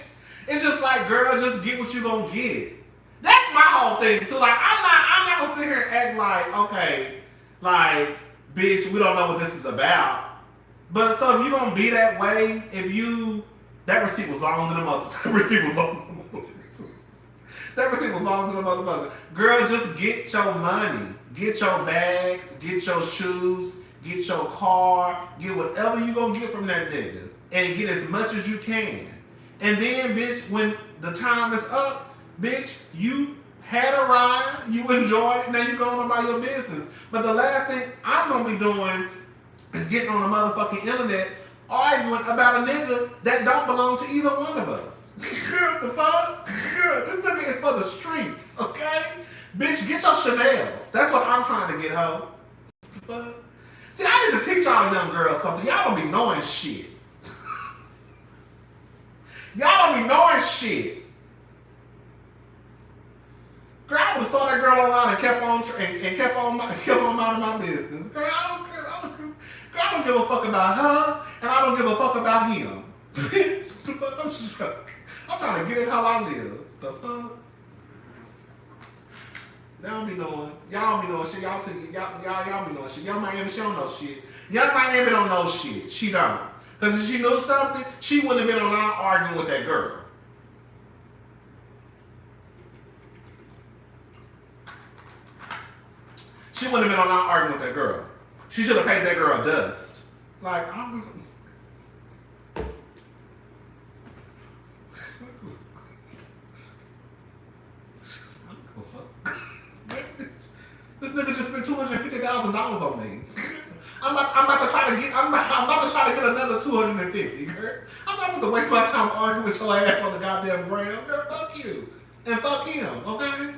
It's just like, girl, just get what you gonna get. That's my whole thing. So like, I'm not gonna sit here and act like, okay, like, bitch, we don't know what this is about. But so if you gonna be that way, that receipt was long than a mother. That receipt was long than a motherfucker. Girl, just get your money. Get your bags, get your shoes, get your car, get whatever you gonna get from that nigga. And get as much as you can. And then, bitch, when the time is up, bitch, you had a ride, you enjoyed it, now you going about your business. But the last thing I'm gonna be doing is getting on the motherfucking internet arguing about a nigga that don't belong to either one of us. The fuck? This nigga is for the streets, okay? Bitch, get your Chanels. That's what I'm trying to get, ho. The fuck? See, I need to teach y'all young girls something. Y'all don't be knowing shit. Y'all don't be knowing shit. Girl, I would have saw that girl online and kept on minding my business. Girl, I don't give a fuck about her, and I don't give a fuck about him. I'm trying to get in how I live. The fuck? Y'all be knowing shit. Y'all be knowing shit. Young Miami, she don't know shit. Young Miami don't know shit. She don't. Because if she knew something, she wouldn't have been online arguing with that girl. She wouldn't have been online arguing with that girl. She should have paid that girl dust. Like, I don't give a fuck. This nigga just spent $250,000 on me. I'm about to try to get another 250, girl. I'm not about to waste my time arguing with your ass on the goddamn ground. Girl, fuck you. And fuck him, okay?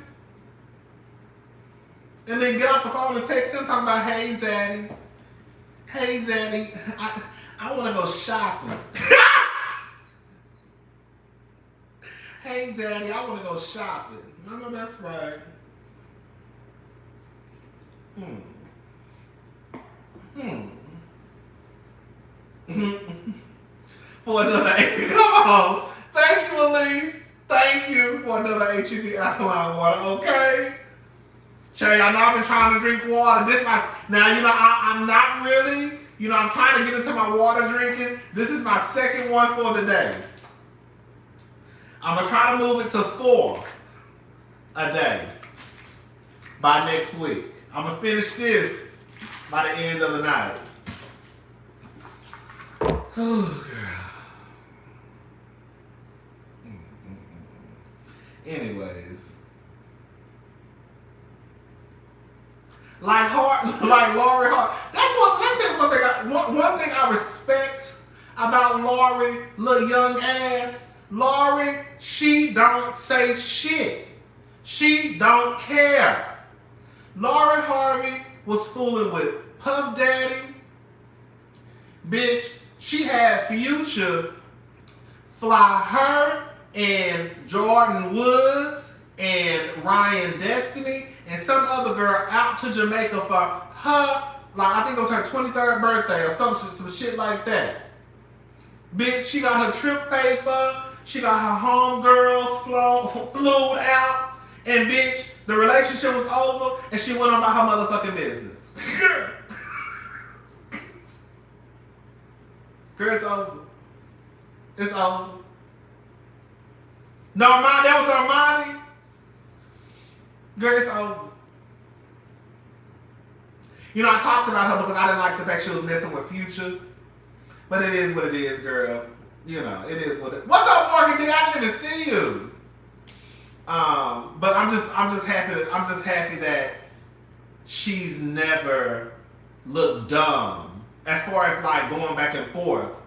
And then get off the phone and text him talking about, hey, Zaddy. Hey, Zaddy. want to go shopping. Hey, Daddy, I want to go shopping. I know that's right. For another, come on. Thank you, Elise. Thank you for another HEB alkaline water, okay? Shay, I know I've been trying to drink water. Now, you know, I'm not really, you know, I'm trying to get into my water drinking. This is my second one for the day. I'm going to try to move it to 4 a day by next week. I'm going to finish this by the end of the night. Oh, girl. Anyways. Like Lori Hart. That's what, let me tell you one thing I respect about Lori, little young ass. Lori, she don't say shit. She don't care. Lori Harvey was fooling with Puff Daddy. Bitch, she had Future fly her and Jordan Woods and Ryan Destiny and some other girl out to Jamaica for her, like I think it was her 23rd birthday or some shit like that. Bitch, she got her trip paper, she got her homegirls flew out, and bitch, the relationship was over and she went on about her motherfucking business. Girl, it's over. It's over. Normani, that was Normani. Girl, it's over. You know, I talked about her because I didn't like the fact she was messing with Future. But it is what it is, girl. You know, it is what it is. What's up, Morgan D? I didn't even see you. But I'm just happy that she's never looked dumb as far as like going back and forth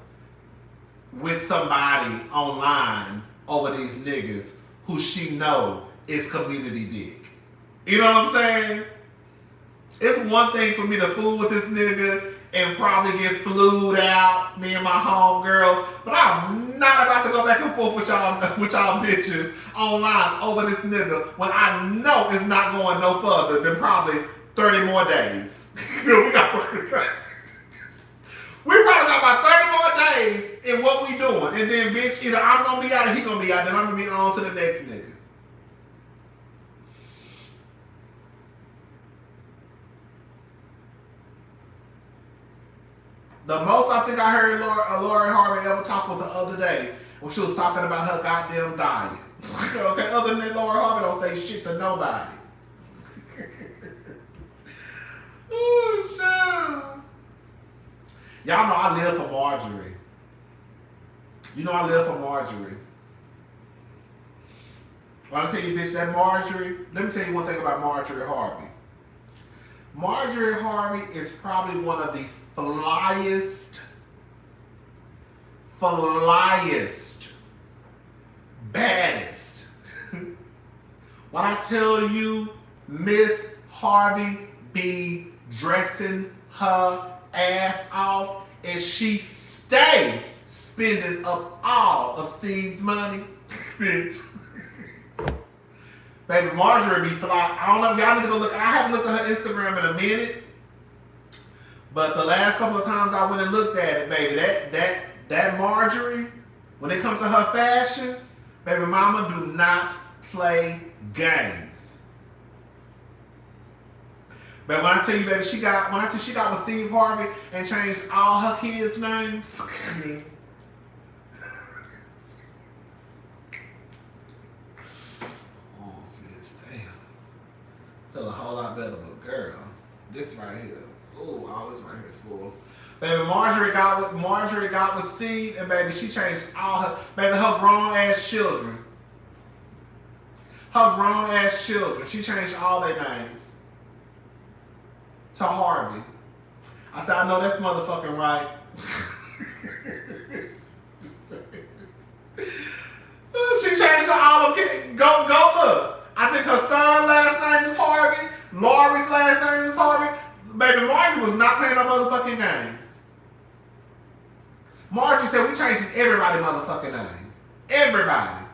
with somebody online over these niggas who she know is community dick. You know what I'm saying? It's one thing for me to fool with this nigga and probably get flued out, me and my homegirls, but I'm not about to go back and forth with y'all bitches online over this nigga when I know it's not going no further than probably 30 more days. We probably got about 30 more days in what we doing. And then, bitch, either I'm going to be out or he going to be out. Then I'm going to be on to the next nigga. The most I think I heard Lori Harvey ever talk was the other day when she was talking about her goddamn diet. Okay, other than that, Lori Harvey don't say shit to nobody. Ooh, child. Y'all know I live for Marjorie. You know I live for Marjorie. When I tell you, bitch, that Marjorie, let me tell you one thing about Marjorie Harvey. Marjorie Harvey is probably one of the flyest, baddest. When I tell you, Miss Harvey be dressing her ass off and she stay spending up all of Steve's money. Bitch. Baby, Marjorie be fly. I don't know if y'all need to go look. I haven't looked at her Instagram in a minute. But the last couple of times I went and looked at it, baby, that Marjorie, when it comes to her fashions, baby mama do not play games. But when I tell you, baby, she got with Steve Harvey and changed all her kids' names. Oh, bitch, damn. Feel a whole lot better, but girl, this right here. Ooh, all this right here is sore. Baby, Marjorie got with Steve, and baby, she changed all her, baby, her grown ass children. She changed all their names to Harvey. I said, I know that's motherfucking right. She changed all of them. Go look. I think her son's last name is Harvey. Lori's last name is Harvey. Baby, Marjorie was not playing no motherfucking games. Margie said we changing everybody motherfucking name. Everybody.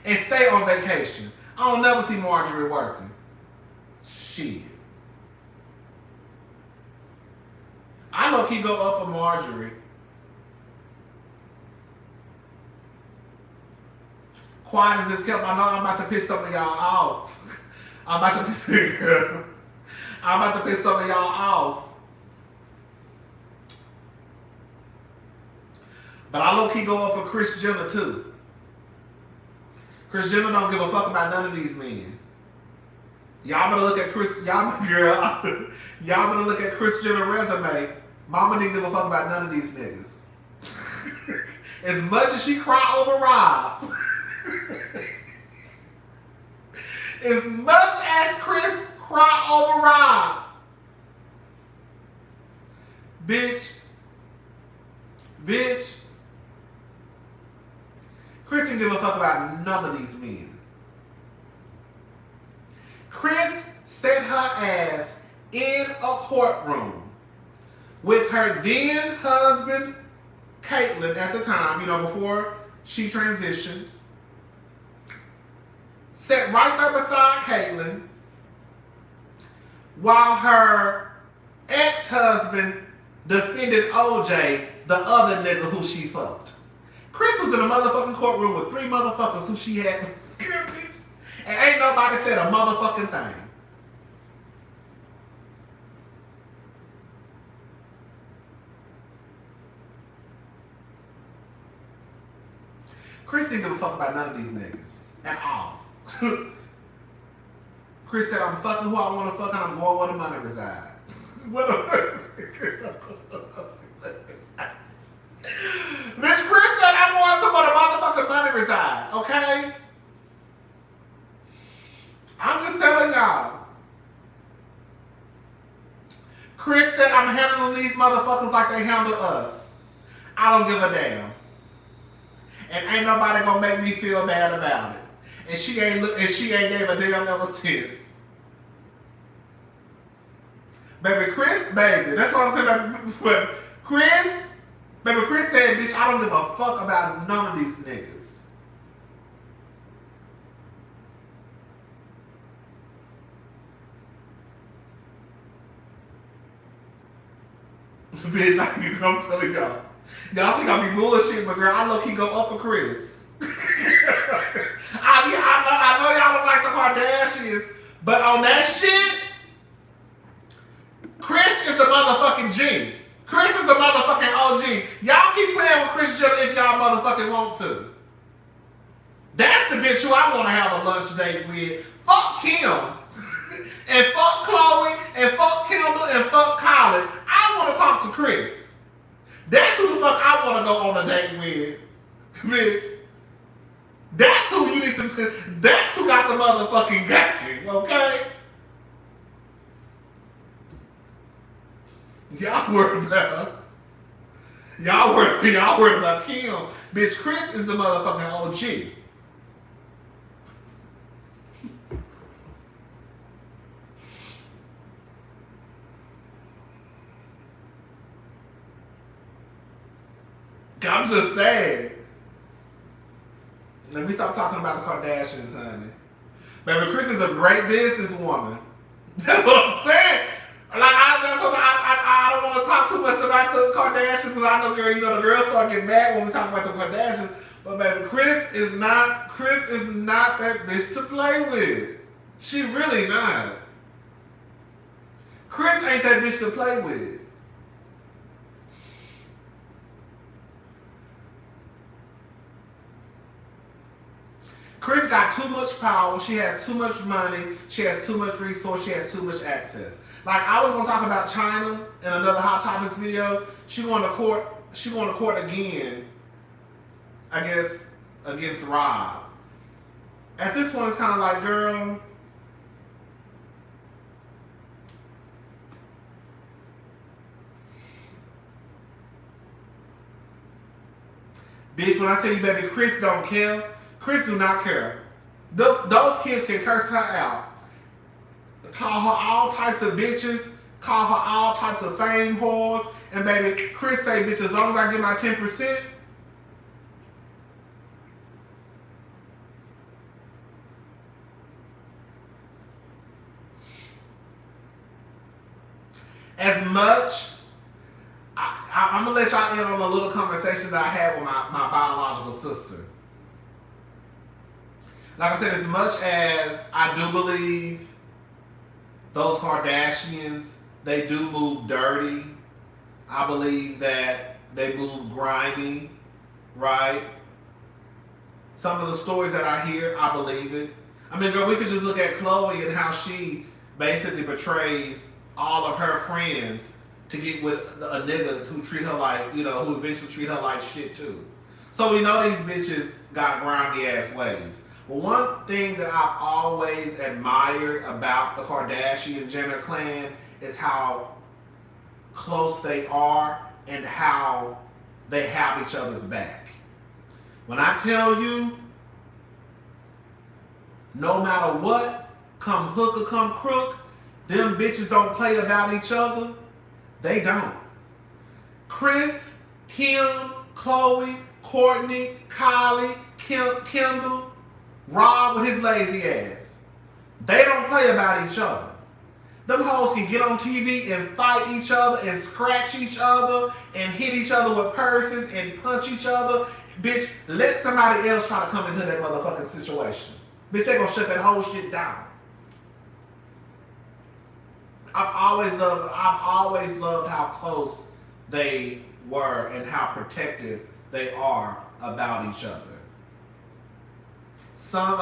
And stay on vacation. I don't never see Marjorie working. Shit. I know he go up for Marjorie. Quiet as it's kept. I know I'm about to piss some of y'all off. I'm about to piss some of y'all off. But I low-key go up for Kris Jenner too. Kris Jenner don't give a fuck about none of these men. Y'all better look at y'all better look at Kris Jenner's resume. Mama didn't give a fuck about none of these niggas. As much as she cry over Rob. As much as Kris cry over Rob. Bitch. Kris didn't give a fuck about none of these men. Kris set her ass in a courtroom with her then husband, Caitlyn, at the time, before she transitioned. Sat right there beside Caitlyn while her ex-husband defended OJ, the other nigga who she fucked. Kris was in a motherfucking courtroom with 3 motherfuckers who she had. And ain't nobody said a motherfucking thing. Kris didn't give a fuck about none of these niggas at all. Kris said, I'm fucking who I want to fuck and I'm going where the money reside. Bitch, Kris said, I'm going to where the motherfucking money reside, okay? I'm just telling y'all. Kris said, I'm handling these motherfuckers like they handle us. I don't give a damn. And ain't nobody gonna make me feel bad about it. And she ain't gave a damn ever since. Baby, Kris, baby, that's what I'm saying, baby. But Kris said, bitch, I don't give a fuck about none of these niggas. Bitch, I'm telling y'all. Y'all think I be bullshitting, but girl, I low-key go up for Kris. I know y'all don't like the Kardashians, but on that shit, Kris is the motherfucking G. Kris is the motherfucking OG. Y'all keep playing with Kris Jenner if y'all motherfucking want to. That's the bitch who I want to have a lunch date with. Fuck Kim. And fuck Chloe. And fuck Kendall. And fuck Colin. I want to talk to Kris. That's who the fuck I want to go on a date with. Bitch. That's who you need to... That's who got the motherfucking game. Okay? Y'all worried about... Y'all worried about Kim. Bitch, Kris is the motherfucking OG. I'm just saying. Let me stop talking about the Kardashians, honey. Baby, Kris is a great businesswoman. That's what I'm saying. Like, I don't want to talk too much about the Kardashians because I know, girl, the girls start getting mad when we talk about the Kardashians. But baby, Kris is not that bitch to play with. She really not. Kris ain't that bitch to play with. Kris got too much power. She has too much money. She has too much resource. She has too much access. Like, I was gonna talk about China in another Hot Topics video. She going to court. She going to court again. I guess against Rob. At this point, it's kind of like, girl. Bitch, when I tell you, baby, Kris don't care. Kris do not care. Those kids can curse her out. Call her all types of bitches. call her all types of fame whores. And baby, Chris say, bitch, as long as I get my 10%, as much, I'm gonna let y'all in on a little conversation that I had with my biological sister. Like I said, as much as I do believe those Kardashians, they do move dirty. I believe that they move grimy, right? Some of the stories that I hear, I believe it. I mean, girl, we could just look at Khloe and how she basically betrays all of her friends to get with a nigga who treat her like, who eventually treat her like shit too. So we know these bitches got grimy ass ways. But one thing that I've always admired about the Kardashian Jenner clan is how close they are and how they have each other's back. When I tell you, no matter what, come hook or come crook, them bitches don't play about each other. They don't. Chris, Kim, Khloe, Courtney, Kylie, Kendall, Rob with his lazy ass. They don't play about each other. Them hoes can get on TV and fight each other and scratch each other and hit each other with purses and punch each other. Bitch, let somebody else try to come into that motherfucking situation. Bitch, they gonna shut that whole shit down. I've always loved how close they were and how protective they are about each other. Some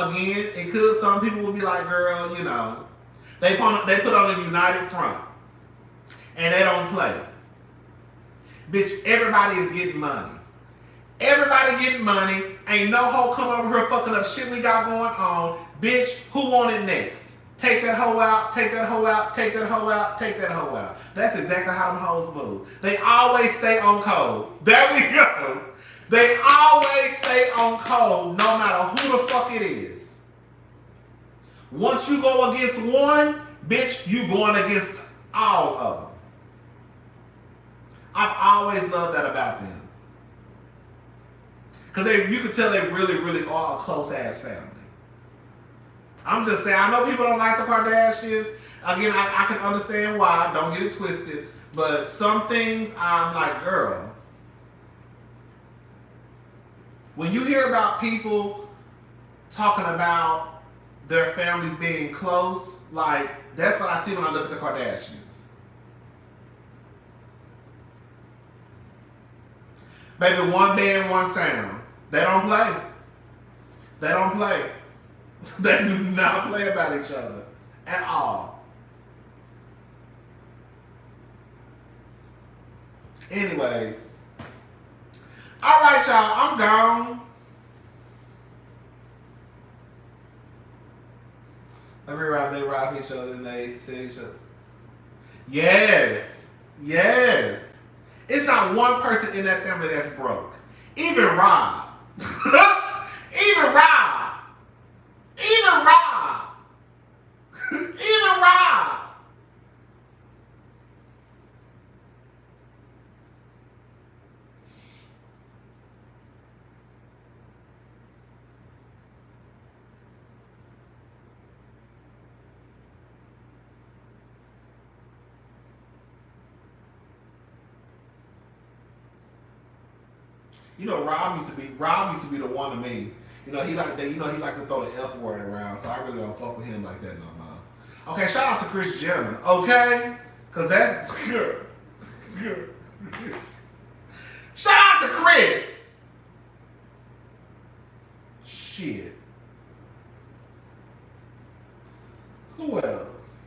people will be like, girl, they put on a united front and they don't play. Bitch, everybody is getting money. Everybody getting money. Ain't no hoe coming over here fucking up shit we got going on. Bitch, who want it next? Take that hoe out, take that hoe out, take that hoe out, take that hoe out. That's exactly how them hoes move. They always stay on code. There we go. They always stay on code no matter who the fuck it is. Once you go against one, bitch, you going against all of them. I've always loved that about them. Because you can tell they really, really are a close-ass family. I'm just saying, I know people don't like the Kardashians. Again, I can understand why. Don't get it twisted. But some things, I'm like, girl. When you hear about people talking about their families being close, like, that's what I see when I look at the Kardashians. Baby, one band, one sound. They don't play. They don't play. They do not play about each other at all. Anyways. All right, y'all. I'm gone. Let me they rob each other and they sit each other. Yes. Yes. It's not one person in that family that's broke. Even Rob. Even Rob. Even Rob. Even Rob. Rob used to be the one to me. He liked to throw the F word around, so I really don't fuck with him like that no more. Okay, shout out to Kris Jenner, okay? Cause that's good. Shout out to Chris. Shit. Who else?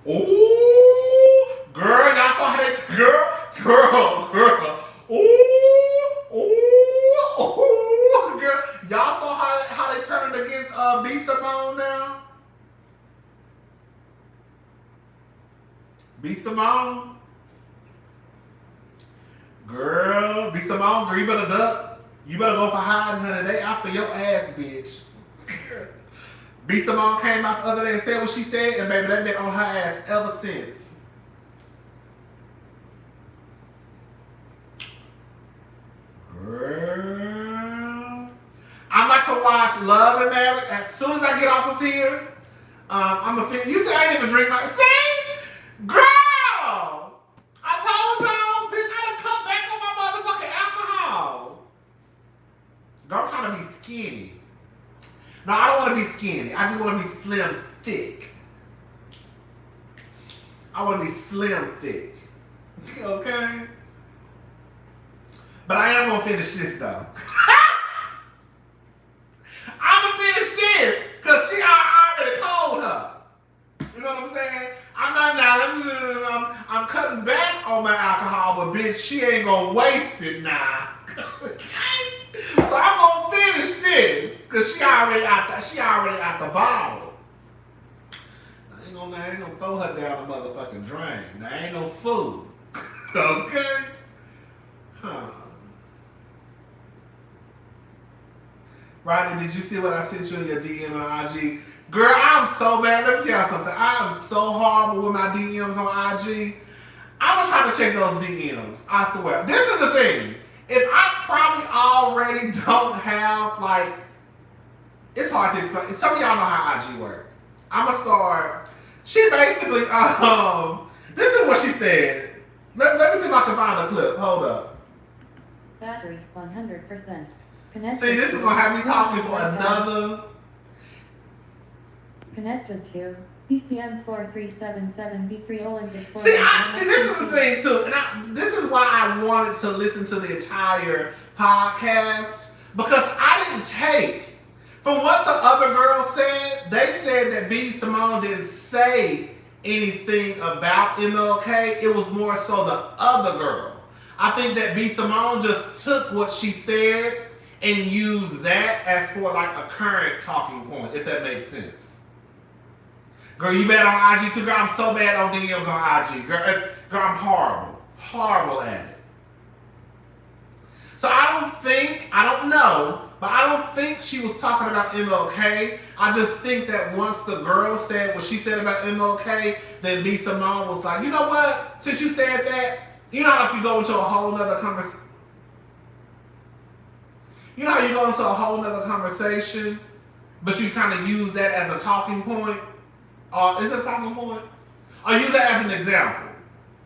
Ooh, girl, y'all saw how they girl. Ooh, girl. Y'all saw how they turned it against B. Simone now? B. Simone? Girl, B. Simone, girl, you better duck. You better go for hiding, honey. They after your ass, bitch. B. Simone came out the other day and said what she said, and baby, that been on her ass ever since. Girl. I'm about to watch Love and Marriage as soon as I get off of here. I'm gonna finish. You said I ain't even drink my. See? Girl! I told y'all, bitch, I done cut back on my motherfucking alcohol. Girl, I'm trying to be skinny. No, I don't want to be skinny. I just want to be slim thick. I want to be slim thick. Okay? But I am going to finish this, though. I'm going to finish this. Because I already told her. You know what I'm saying? I'm cutting back on my alcohol, but bitch, she ain't going to waste it now. So I'm going to finish this. Because she already out the bottle. I ain't gonna throw her down the motherfucking drain. There ain't no food. Okay? Huh. Rodney, did you see what I sent you in your DM and IG? Girl, I'm so bad. Let me tell y'all something. I am so horrible with my DMs on IG. I'm gonna try to check those DMs. I swear. This is the thing. If I probably already don't have, like, it's hard to explain. Some of y'all know how IG work. I'm gonna start. She basically, this is what she said. Let me see if I can find a clip. Hold up. Battery 100%. Connected. See, this is gonna have me talking for another. Connected to PCM 4377B3 Olympic. See, this is the thing too, and this is why I wanted to listen to the entire podcast, because I didn't take. From what the other girls said, they said that B. Simone didn't say anything about MLK. It was more so the other girl. I think that B. Simone just took what she said and used that as for like a current talking point, if that makes sense. Girl, you bad on IG too? Girl, I'm so bad on DMs on IG. Girl, I'm horrible at it. So I don't know, but I don't think she was talking about MLK. I just think that once the girl said what she said about MLK, then B. Simone was like, you know what? Since you said that, you know how you go into a whole nother conversation. You know how you go into a whole nother conversation, but you kind of use that as a talking point? Is that a talking point? Or use that as an example.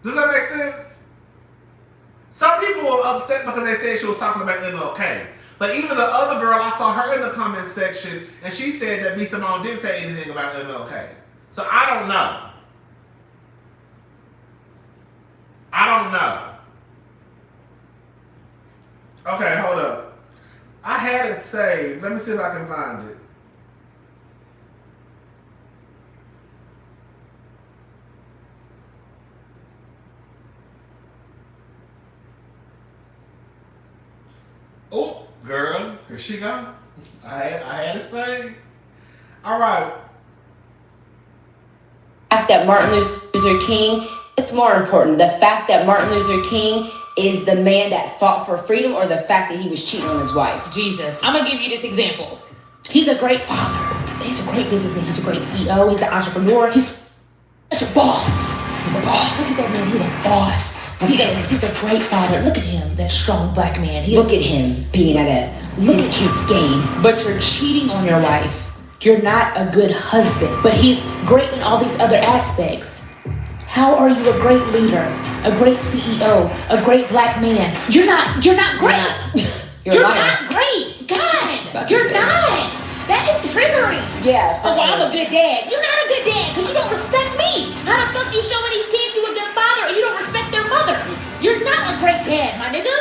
Does that make sense? Some people were upset because they said she was talking about MLK. But even the other girl, I saw her in the comment section, and she said that B. Simone didn't say anything about MLK. So I don't know. Okay, hold up. I had it saved. Let me see if I can find it. Oh, girl, here she go. I had it saved. All right. The fact that Martin Luther King, it's more important. The fact that Martin Luther King is the man that fought for freedom, or the fact that he was cheating on his wife? Jesus. I'm going to give you this example. He's a great father. He's a great businessman. He's a great CEO. He's an entrepreneur. He's such a boss. He's a boss. Look at that man. He's a boss. He's a great father. Look at him, that strong black man. Look at him being at his kid's game. But you're cheating on your wife. You're not a good husband. But he's great in all these other aspects. How are you a great leader, a great CEO, a great black man? You're not great. You're not great. God, you're not. That is triggering. Yeah. Oh, well, I'm a good dad. You're not a good dad because you don't respect me. How the fuck you showing these kids you a good father and you don't respect their mother? You're not a great dad, my nigga.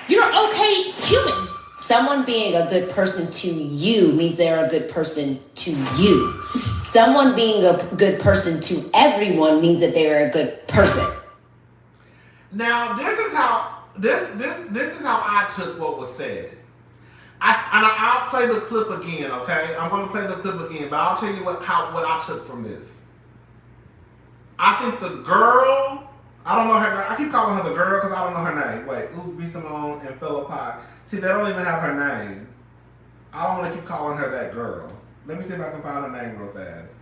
You're an okay human. Someone being a good person to you means they're a good person to you. Someone being a good person to everyone means that they're a good person. Now, this is how I took what was said. I'll play the clip again, okay? I'm going to play the clip again, but I'll tell you what I took from this. I think the girl, I don't know her name. I keep calling her the girl because I don't know her name. Wait, it was B. Simone and Philippi. See, they don't even have her name. I don't want to keep calling her that girl. Let me see if I can find her name real fast.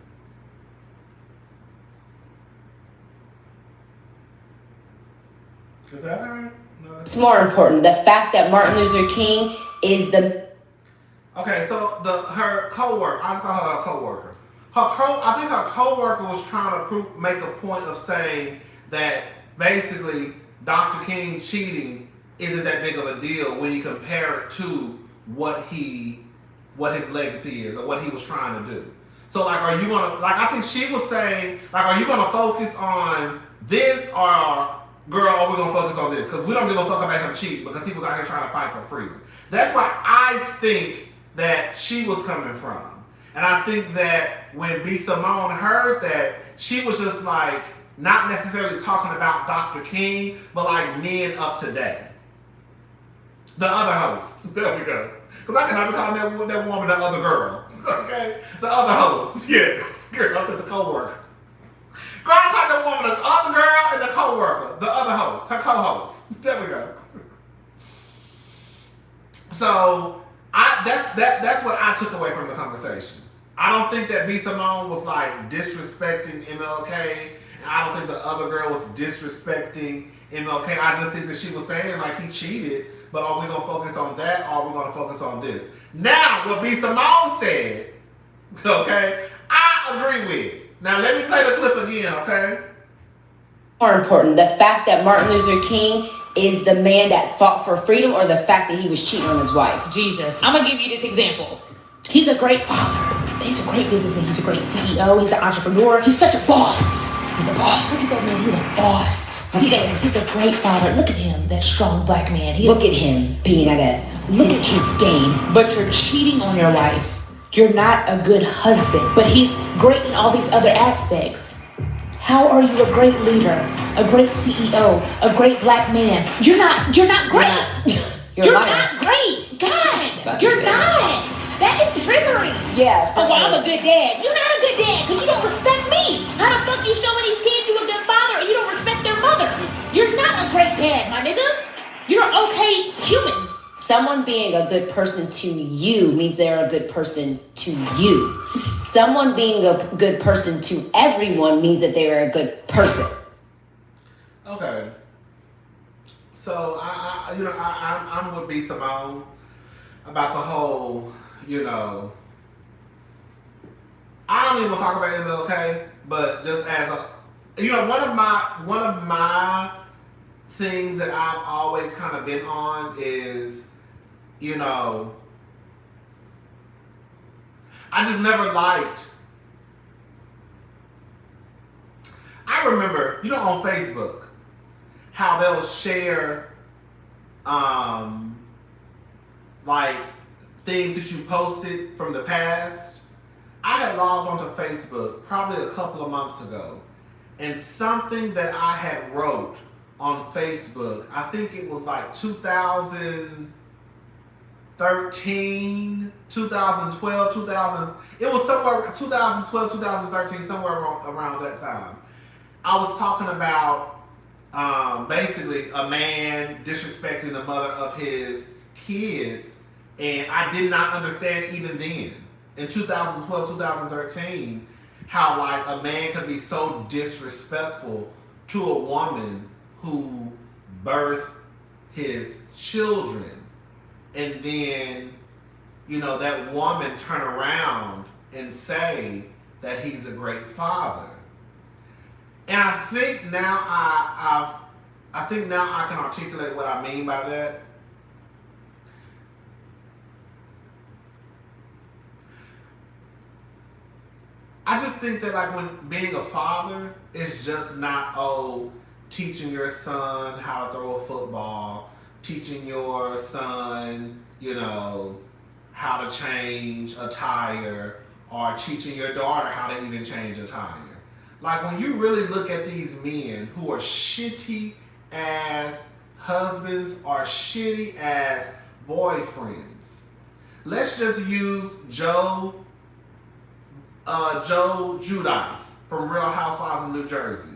Is that her? No, It's more important. The fact that Martin Luther King is the. Okay, so her coworker, I just call her a coworker. I think her coworker was trying to make a point of saying that basically Dr. King cheating isn't that big of a deal when you compare it to what his legacy is or what he was trying to do. So like, are you gonna, like, I think she was saying, like, are you gonna focus on this, or girl, are we gonna focus on this? Because we don't give a fuck about him cheating because he was out here trying to fight for freedom. That's why I think that she was coming from. And I think that when B. Simone heard that, she was just like, not necessarily talking about Dr. King, but like men of today. The other host. There we go. Because I cannot be calling that woman the other girl. Okay? The other host. Yes. Girl, I said the co-worker. Girl, I call that woman the other girl and the co-worker. The other host. Her co-host. There we go. So, that's what I took away from the conversation. I don't think that B. Simone was like disrespecting MLK. And I don't think the other girl was disrespecting MLK. I just think that she was saying like he cheated. But are we going to focus on that, or are we going to focus on this? Now, what B. Simone said, okay, I agree with. Now, let me play the clip again, okay? More important, the fact that Martin Luther King is the man that fought for freedom, or the fact that he was cheating on his wife? Jesus. I'm going to give you this example. He's a great father. He's a great businessman. He's a great CEO. He's an entrepreneur. He's such a boss. He's a boss. Look at that man. He's a boss. He's a great father. Look at him, that strong black man. Look at him being at his kid's game. But you're cheating on your wife. You're not a good husband. But he's great in all these other aspects. How are you a great leader, a great CEO, a great black man? You're not great. You're not great. God, you're not. That is triggering. Yeah. Oh, well, I'm a good dad. You're not a good dad because you don't respect me. How the fuck you showing these kids you a good father and you don't respect their mother? You're not a great dad, my nigga. You're an okay human. Someone being a good person to you means they're a good person to you. Someone being a good person to everyone means that they're a good person. Okay. So I'm with B. Simone about the whole, I don't even want to talk about MLK, but just as a, one of my things that I've always kind of been on is, I just never liked. I remember, on Facebook, how they'll share, like things that you posted from the past. I had logged onto Facebook probably a couple of months ago, and something that I had wrote on Facebook, I think it was like 2013, 2012, it was somewhere 2012, 2013, somewhere around that time. I was talking about basically a man disrespecting the mother of his kids, and I did not understand even then, in 2012, 2013, how like a man could be so disrespectful to a woman who birthed his children, and then that woman turn around and say that he's a great father. And I think now I can articulate what I mean by that. I just think that like when being a father is just not teaching your son how to throw a football, teaching your son, how to change a tire, or teaching your daughter how to even change a tire. Like when you really look at these men who are shitty ass husbands or shitty ass boyfriends. Let's just use Joe Giudice from Real Housewives of New Jersey.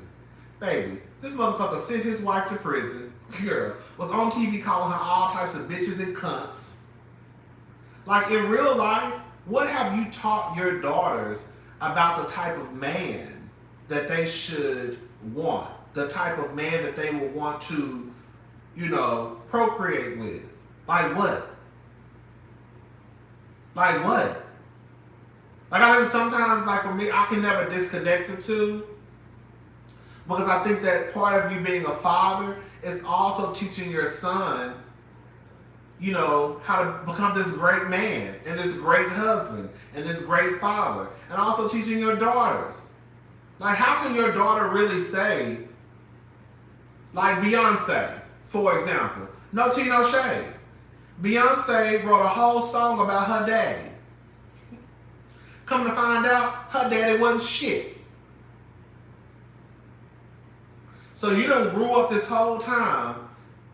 Baby, this motherfucker sent his wife to prison. Girl, was on TV calling her all types of bitches and cunts. Like in real life, What have you taught your daughters about the type of man that they should want? The type of man that they will want to, procreate with? Like what? Like what? Like I think sometimes, like for me, I can never disconnect the two. Because I think that part of you being a father is also teaching your son, how to become this great man and this great husband and this great father. And also teaching your daughters. Like, how can your daughter really say, like Beyonce, for example, no tea, no shade. Beyonce wrote a whole song about her daddy. Come to find out, her daddy wasn't shit. So you done grew up this whole time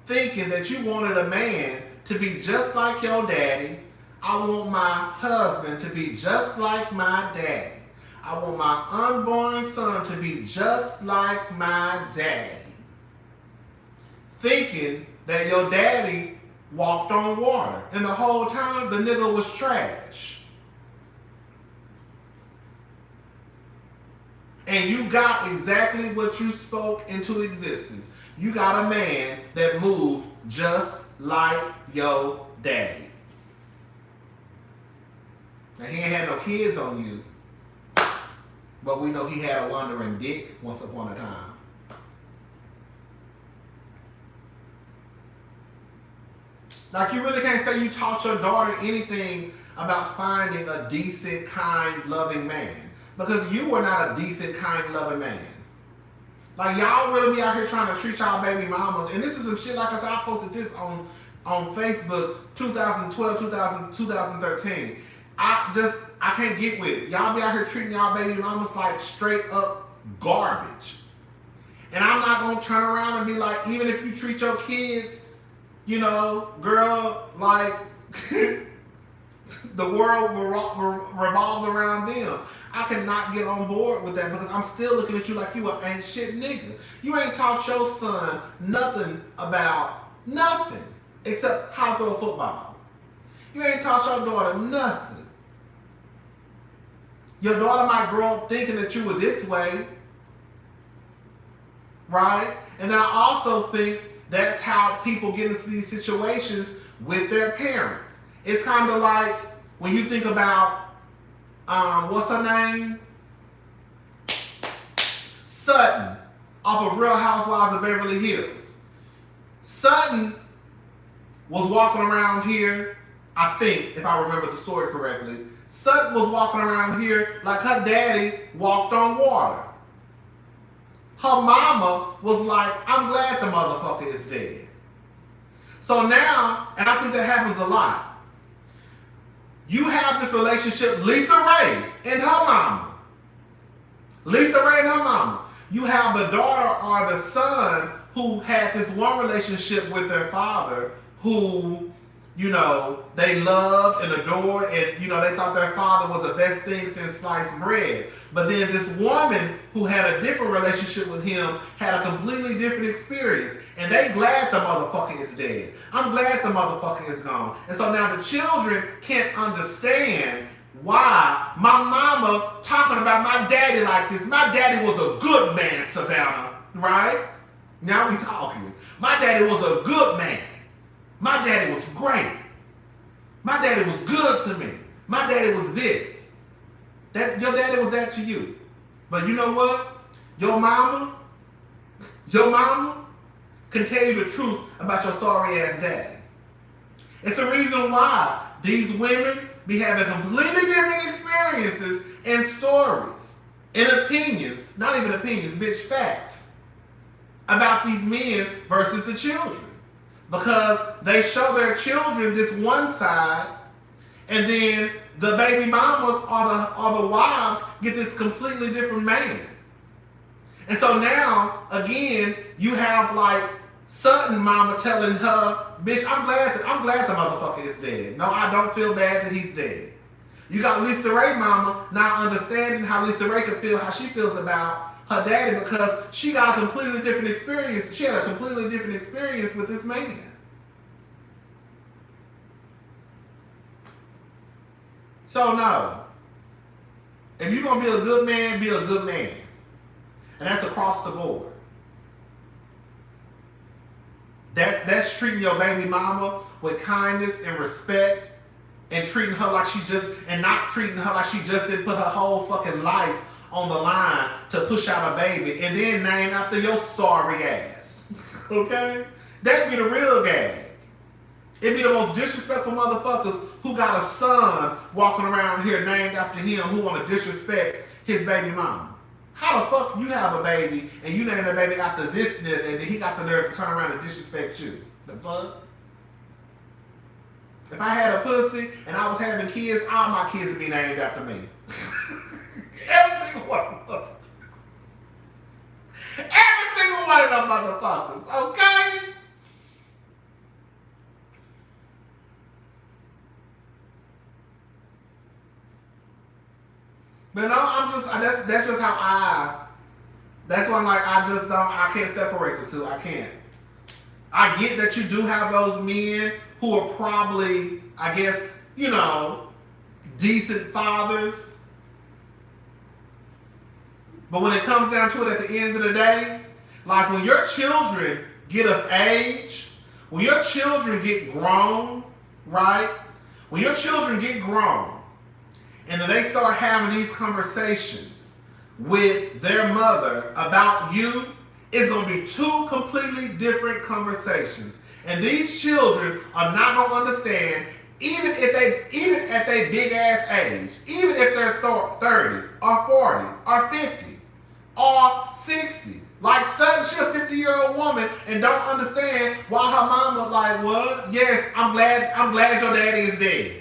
thinking that you wanted a man to be just like your daddy. I want my husband to be just like my daddy. I want my unborn son to be just like my daddy. Thinking that your daddy walked on water. And the whole time, the nigga was trash. And you got exactly what you spoke into existence. You got a man that moved just like your daddy. Now, he ain't had no kids on you, but we know he had a wandering dick once upon a time. Like, you really can't say you taught your daughter anything about finding a decent, kind, loving man. Because you were not a decent, kind, loving man. Like, y'all really be out here trying to treat y'all baby mamas. And this is some shit, like I said, I posted this on Facebook 2012, 2013. I can't get with it. Y'all be out here treating y'all baby mamas like straight up garbage. And I'm not going to turn around and be like, even if you treat your kids, girl, like the world revolves around them. I cannot get on board with that because I'm still looking at you like you ain't shit nigga. You ain't taught your son nothing about nothing except how to throw a football. You ain't taught your daughter nothing. Your daughter might grow up thinking that you were this way, right? And then I also think that's how people get into these situations with their parents. It's kind of like when you think about what's her name? Sutton, off of Real Housewives of Beverly Hills. Sutton was walking around here, I think, if I remember the story correctly. Sutton was walking around here like her daddy walked on water. Her mama was like, I'm glad the motherfucker is dead. So now, and I think that happens a lot, you have this relationship, Lisa Ray and her mama. Lisa Ray and her mama. You have the daughter or the son who had this one relationship with their father who, they loved and adored and, they thought their father was the best thing since sliced bread. But then this woman who had a different relationship with him had a completely different experience. And they glad the motherfucker is dead. I'm glad the motherfucker is gone. And so now the children can't understand why my mama talking about my daddy like this. My daddy was a good man, Savannah, right? Now we talking. My daddy was a good man. My daddy was great. My daddy was good to me. My daddy was this. Your daddy was that to you. But you know what? Your mama can tell you the truth about your sorry ass daddy. It's the reason why these women be having completely different experiences and stories and opinions, not even opinions, bitch, facts, about these men versus the children. Because they show their children this one side, and then the baby mamas or the wives get this completely different man. And so now, again, you have like Sutton mama telling her, bitch, I'm glad the motherfucker is dead. No, I don't feel bad that he's dead. You got Lisa Ray mama not understanding how Lisa Ray can feel, how she feels about her daddy because she got a completely different experience. She had a completely different experience with this man. So no. If you're gonna be a good man, be a good man. And that's across the board. That's treating your baby mama with kindness and respect, and treating her like not treating her like she just didn't put her whole fucking life on the line to push out a baby and then name after your sorry ass. Okay? That'd be the real gag. It'd be the most disrespectful motherfuckers who got a son walking around here named after him who want to disrespect his baby mama. How the fuck you have a baby and you name the baby after this nigga and then he got the nerve to turn around and disrespect you? The fuck? If I had a pussy and I was having kids, all my kids would be named after me. Every single one of them. Every single one of them motherfuckers, okay? But no, that's just how that's why I'm like, I can't separate the two. I can't. I get that you do have those men who are probably, I guess, decent fathers. But when it comes down to it at the end of the day, like when your children get of age, when your children get grown, right? When your children get grown, and then they start having these conversations with their mother about you, it's going to be two completely different conversations. And these children are not going to understand, even at their big ass age, even if they're 30 or 40 or 50 or 60. Like suddenly she's a 50-year-old woman and don't understand why her mama like, what? Yes, I'm glad your daddy is dead.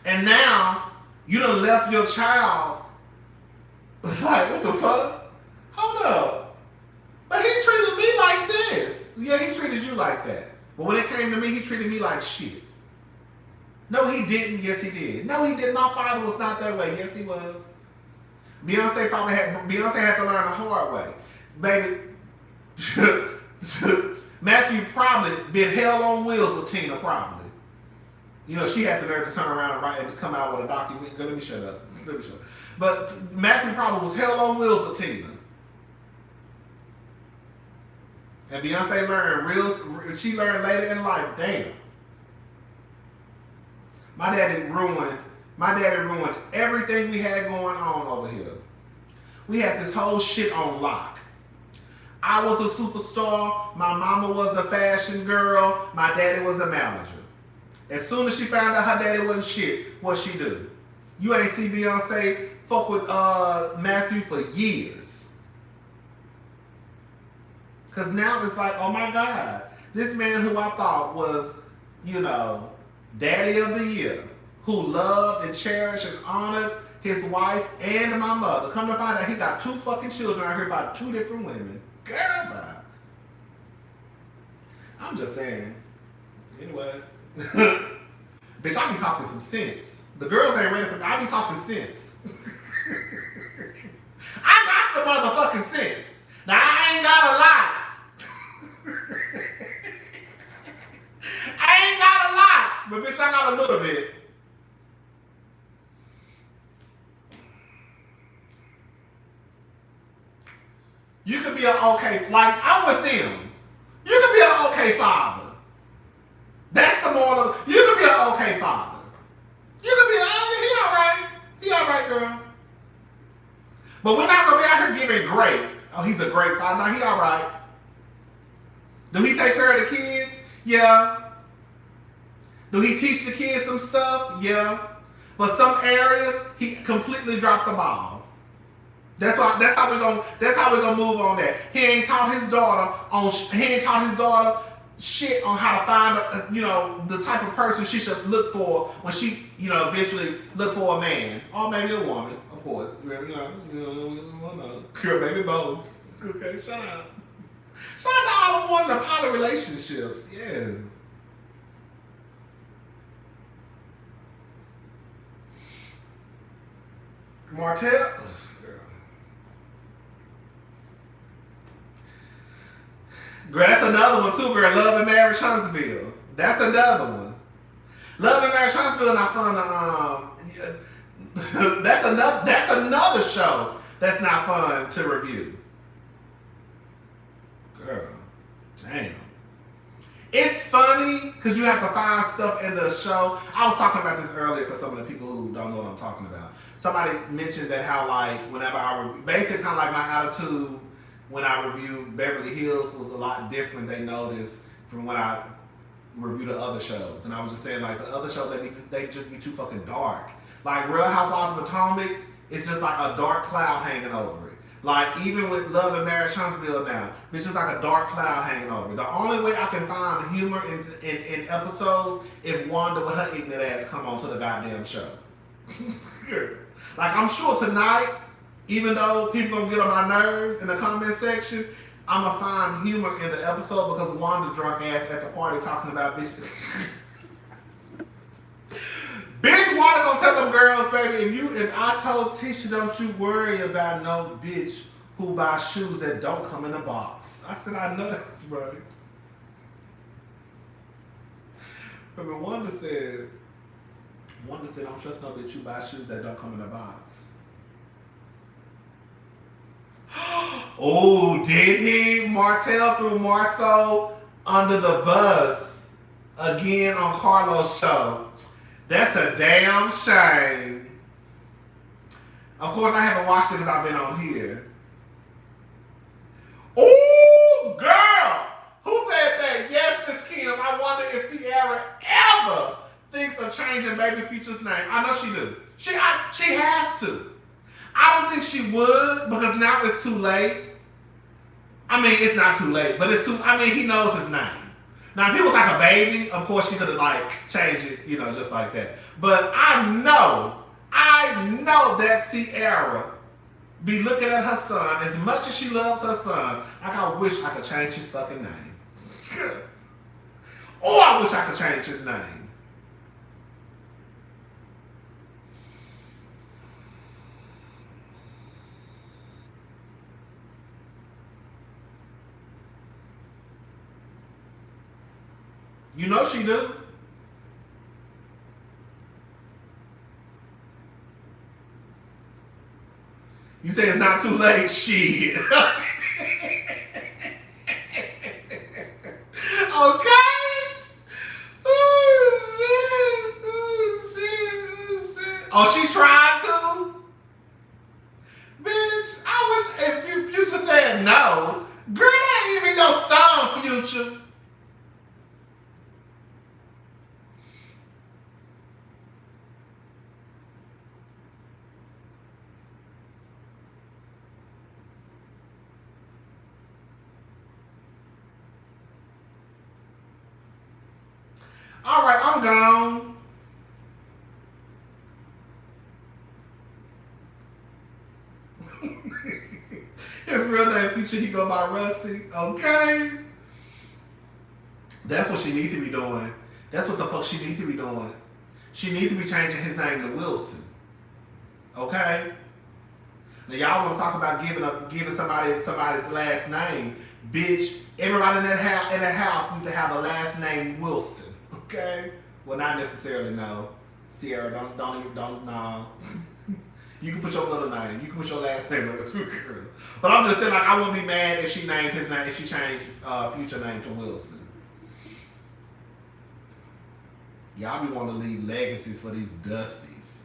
And now, you done left your child, like, what the fuck? Hold up. But he treated me like this. Yeah, he treated you like that. But when it came to me, he treated me like shit. No, he didn't. Yes, he did. No, he didn't. My father was not that way. Yes, he was. Beyonce had to learn the hard way. Baby, Matthew probably been hell on wheels with Tina, probably. She had the nerve to turn around and come out with a document. Let me shut up. But Matthew probably was hell on wheels with Tina. And Beyonce she learned later in life, damn. My daddy ruined everything we had going on over here. We had this whole shit on lock. I was a superstar. My mama was a fashion girl. My daddy was a manager. As soon as she found out her daddy wasn't shit, what she do? You ain't see Beyonce fuck with Matthew for years. Because now it's like, oh my God, this man who I thought was, daddy of the year, who loved and cherished and honored his wife and my mother. Come to find out he got 2 fucking children out here by 2 different women. Girl, bye. I'm just saying. Anyway. Bitch, I be talking some sense. The girls ain't ready for me. I be talking sense. I got some motherfucking sense. Now, I ain't got a lot. I ain't got a lot. But bitch, I got a little bit. You could be an okay, like, I'm with them. You could be an okay father. That's the moral. You could be an okay father. You could be, he all right. He all right, girl. But we're not going to be out here giving great. Oh, he's a great father. No, he all right. Do he take care of the kids? Yeah. Do he teach the kids some stuff? Yeah. But some areas, he completely dropped the ball. That's how we're gonna move on that. He ain't taught his daughter shit on how to find the type of person she should look for when she eventually look for a man, or maybe a woman, of course. Girl, maybe both. Okay, shout out to all the ones in poly relationships. Yeah. Martell. Girl, that's another one too, girl. Love and Marriage Huntsville. That's another one. Love and Marriage Huntsville not fun to that's another show that's not fun to review. Girl, damn. It's funny because you have to find stuff in the show. I was talking about this earlier for some of the people who don't know what I'm talking about. Somebody mentioned that how like whenever I review, basically kind of like my attitude when I reviewed Beverly Hills was a lot different. They noticed from when I review the other shows, and I was just saying like the other shows they just be too fucking dark. Like Real Housewives of Potomac, it's just like a dark cloud hanging over it. Like even with Love and Marriage Huntsville now, it's just like a dark cloud hanging over it. The only way I can find humor in episodes if Wanda with her ignorant ass come onto the goddamn show. Like I'm sure tonight, even though people gonna get on my nerves in the comment section, I'm gonna find humor in the episode because Wanda drunk ass at the party talking about bitches. Bitch, Wanda gonna tell them girls, baby, if I told Tisha, don't you worry about no bitch who buys shoes that don't come in a box. I said, I know that's right. But when Wanda said, don't trust no bitch who buys shoes that don't come in a box. Oh, did he? Martell threw Marceau under the bus again on Carlos' show. That's a damn shame. Of course, I haven't watched it because I've been on here. Ooh, girl! Who said that? Yes, Miss Kim. I wonder if Sierra ever thinks of changing Baby Future's name. I know she do. She has to. I don't think she would because now it's too late. I mean, it's not too late, but it's too. I mean, he knows his name. Now, if he was like a baby, of course she could have like changed it, just like that. But I know that Sierra be looking at her son as much as she loves her son. Like I wish I could change his fucking name. Or I wish I could change his name. You know she do. You say it's not too late? Shit. Okay. Oh, she tried to? Bitch, I wish if Future said no. Girl, that ain't even your song, Future. All right, I'm gone. His real name, Future, he go by Russie. Okay. That's what she need to be doing. That's what the fuck she need to be doing. She need to be changing his name to Wilson. Okay? Now y'all want to talk about giving somebody's last name. Bitch, everybody in that house need to have the last name Wilson. Okay? Well, not necessarily, no. Sierra, don't no. You can put your little name. You can put your last name on it too, girl. But I'm just saying, like, I wouldn't be mad if she named his name, if she changed Future name to Wilson. Y'all be wanting to leave legacies for these dusties.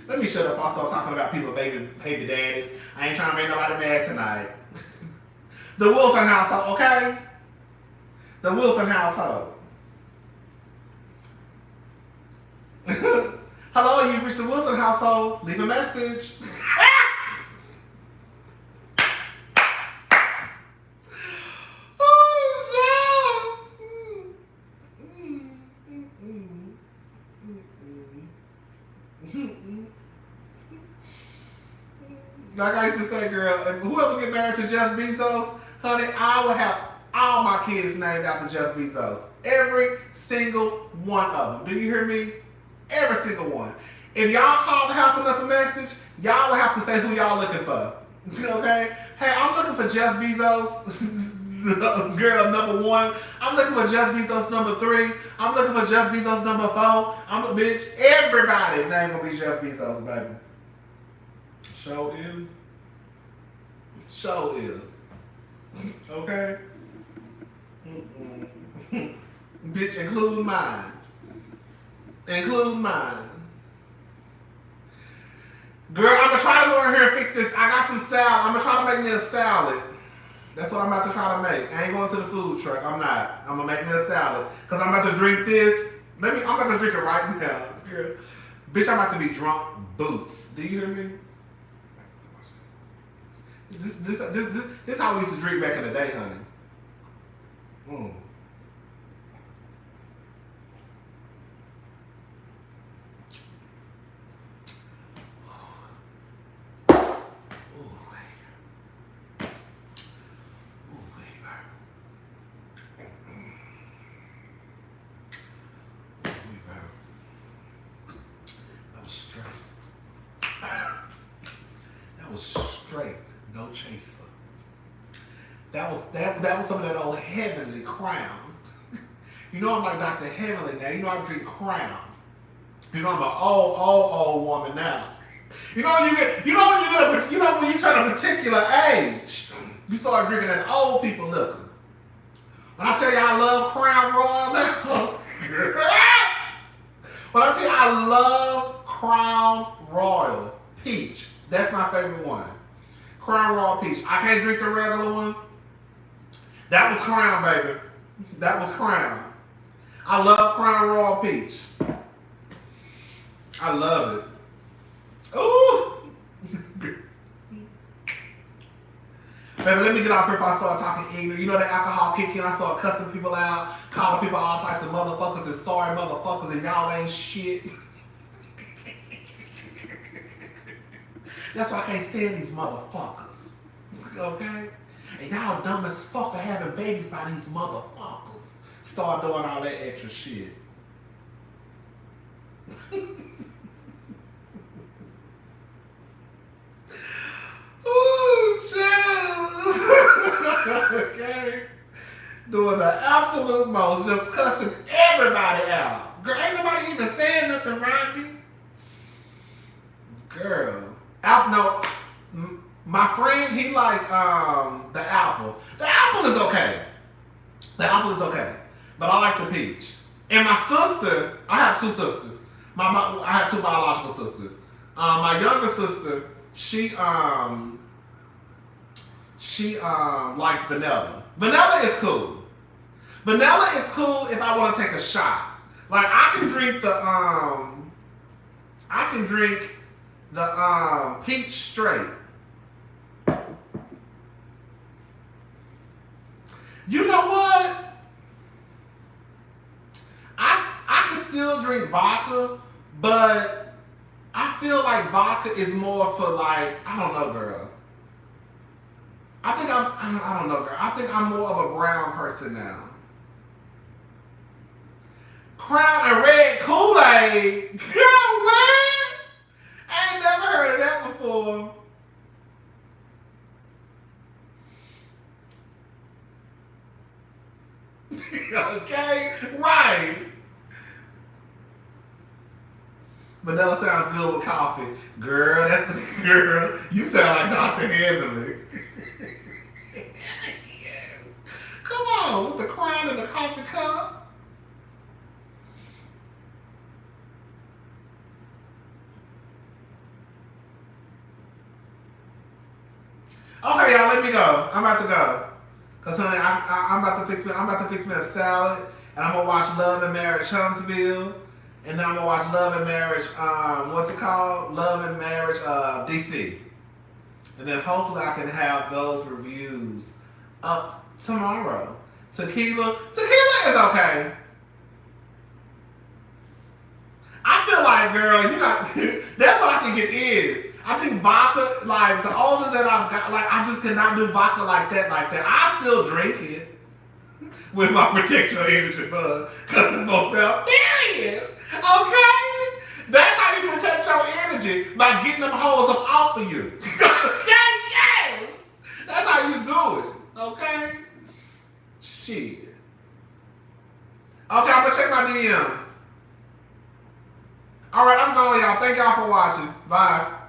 Let me shut up. I start talking about people baby daddies. I ain't trying to make nobody mad tonight. The Wilson household, okay? The Wilson household. Hello, you've reached the Wilson household. Leave a message. Like I used to say, girl, if whoever get married to Jeff Bezos, honey, I will have all my kids named after Jeff Bezos. Every single one of them. Do you hear me? Every single one. If y'all call the house and left a message, y'all will have to say who y'all looking for. Okay? Hey, I'm looking for Jeff Bezos. Girl, number 1. I'm looking for Jeff Bezos number 3. I'm looking for Jeff Bezos number 4. I'm a bitch. Everybody name gonna be Jeff Bezos, baby. Show is. Show is. Okay? Bitch, include mine. Include mine. Girl, I'm gonna try to go in here and fix this. I got some salad. I'm gonna try to make me a salad. That's what I'm about to try to make. I ain't going to the food truck. I'm not. I'm gonna make me a salad. Cause I'm about to drink this. I'm about to drink it right now. Girl. Bitch, I'm about to be drunk boots. Do you hear me? This how we used to drink back in the day, honey. That was straight, no chaser. That was some of that old Heavenly Crown. You know I'm like Dr. Heavenly now. You know I drink Crown. You know I'm an old woman now. You know when you turn a particular age, you start drinking that old people liquor. When I tell you I love Crown Royal now, when I tell you I love Crown Royal Peach, that's my favorite one. Crown Royal Peach. I can't drink the regular one. That was Crown, baby. That was Crown. I love Crown Royal Peach. I love it. Ooh. Baby, let me get off here before I start talking ignorant. You know that alcohol kick in, I start cussing people out, calling people all types of motherfuckers and sorry motherfuckers and y'all ain't shit. That's why I can't stand these motherfuckers. Okay? And y'all dumb as fuck for having babies by these motherfuckers. Start doing all that extra shit. Ooh, child. Okay? Doing the absolute most, just cussing everybody out. Girl, ain't nobody even saying nothing, Rodney. Girl. My friend, he like the apple. The apple is okay. The apple is okay. But I like the peach. And my sister, I have 2 sisters. I have 2 biological sisters. My younger sister, she likes vanilla. Vanilla is cool. Vanilla is cool if I want to take a shot. Like I can drink the peach straight. You know what? I can still drink vodka, but I feel like vodka is more for like, I don't know, girl. I don't know, girl. I think I'm more of a brown person now. Crown and red Kool-Aid. Girl, what? I ain't never heard of that before. Okay, right. Vanilla sounds good with coffee. Girl, girl, you sound like Dr. Heavenly. Yes. Come on, with the crown and the coffee cup. Okay, y'all, let me go. I'm about to go. Cause honey, I'm about to fix me a salad, and I'm gonna watch Love and Marriage Huntsville, and then I'm gonna watch Love and Marriage, what's it called? Love and Marriage DC. And then hopefully I can have those reviews up tomorrow. Tequila is okay. I feel like, girl, that's what I think it is. I think vodka, like, the older that I've got, like, I just cannot do vodka like that. I still drink it with my Protect Your Energy bug, cussing folks out, period. Okay? That's how you protect your energy, by getting them hoes up off of you. Okay? Yes! That's how you do it. Okay? Shit. Okay, I'm gonna check my DMs. All right, I'm going, y'all. Thank y'all for watching. Bye.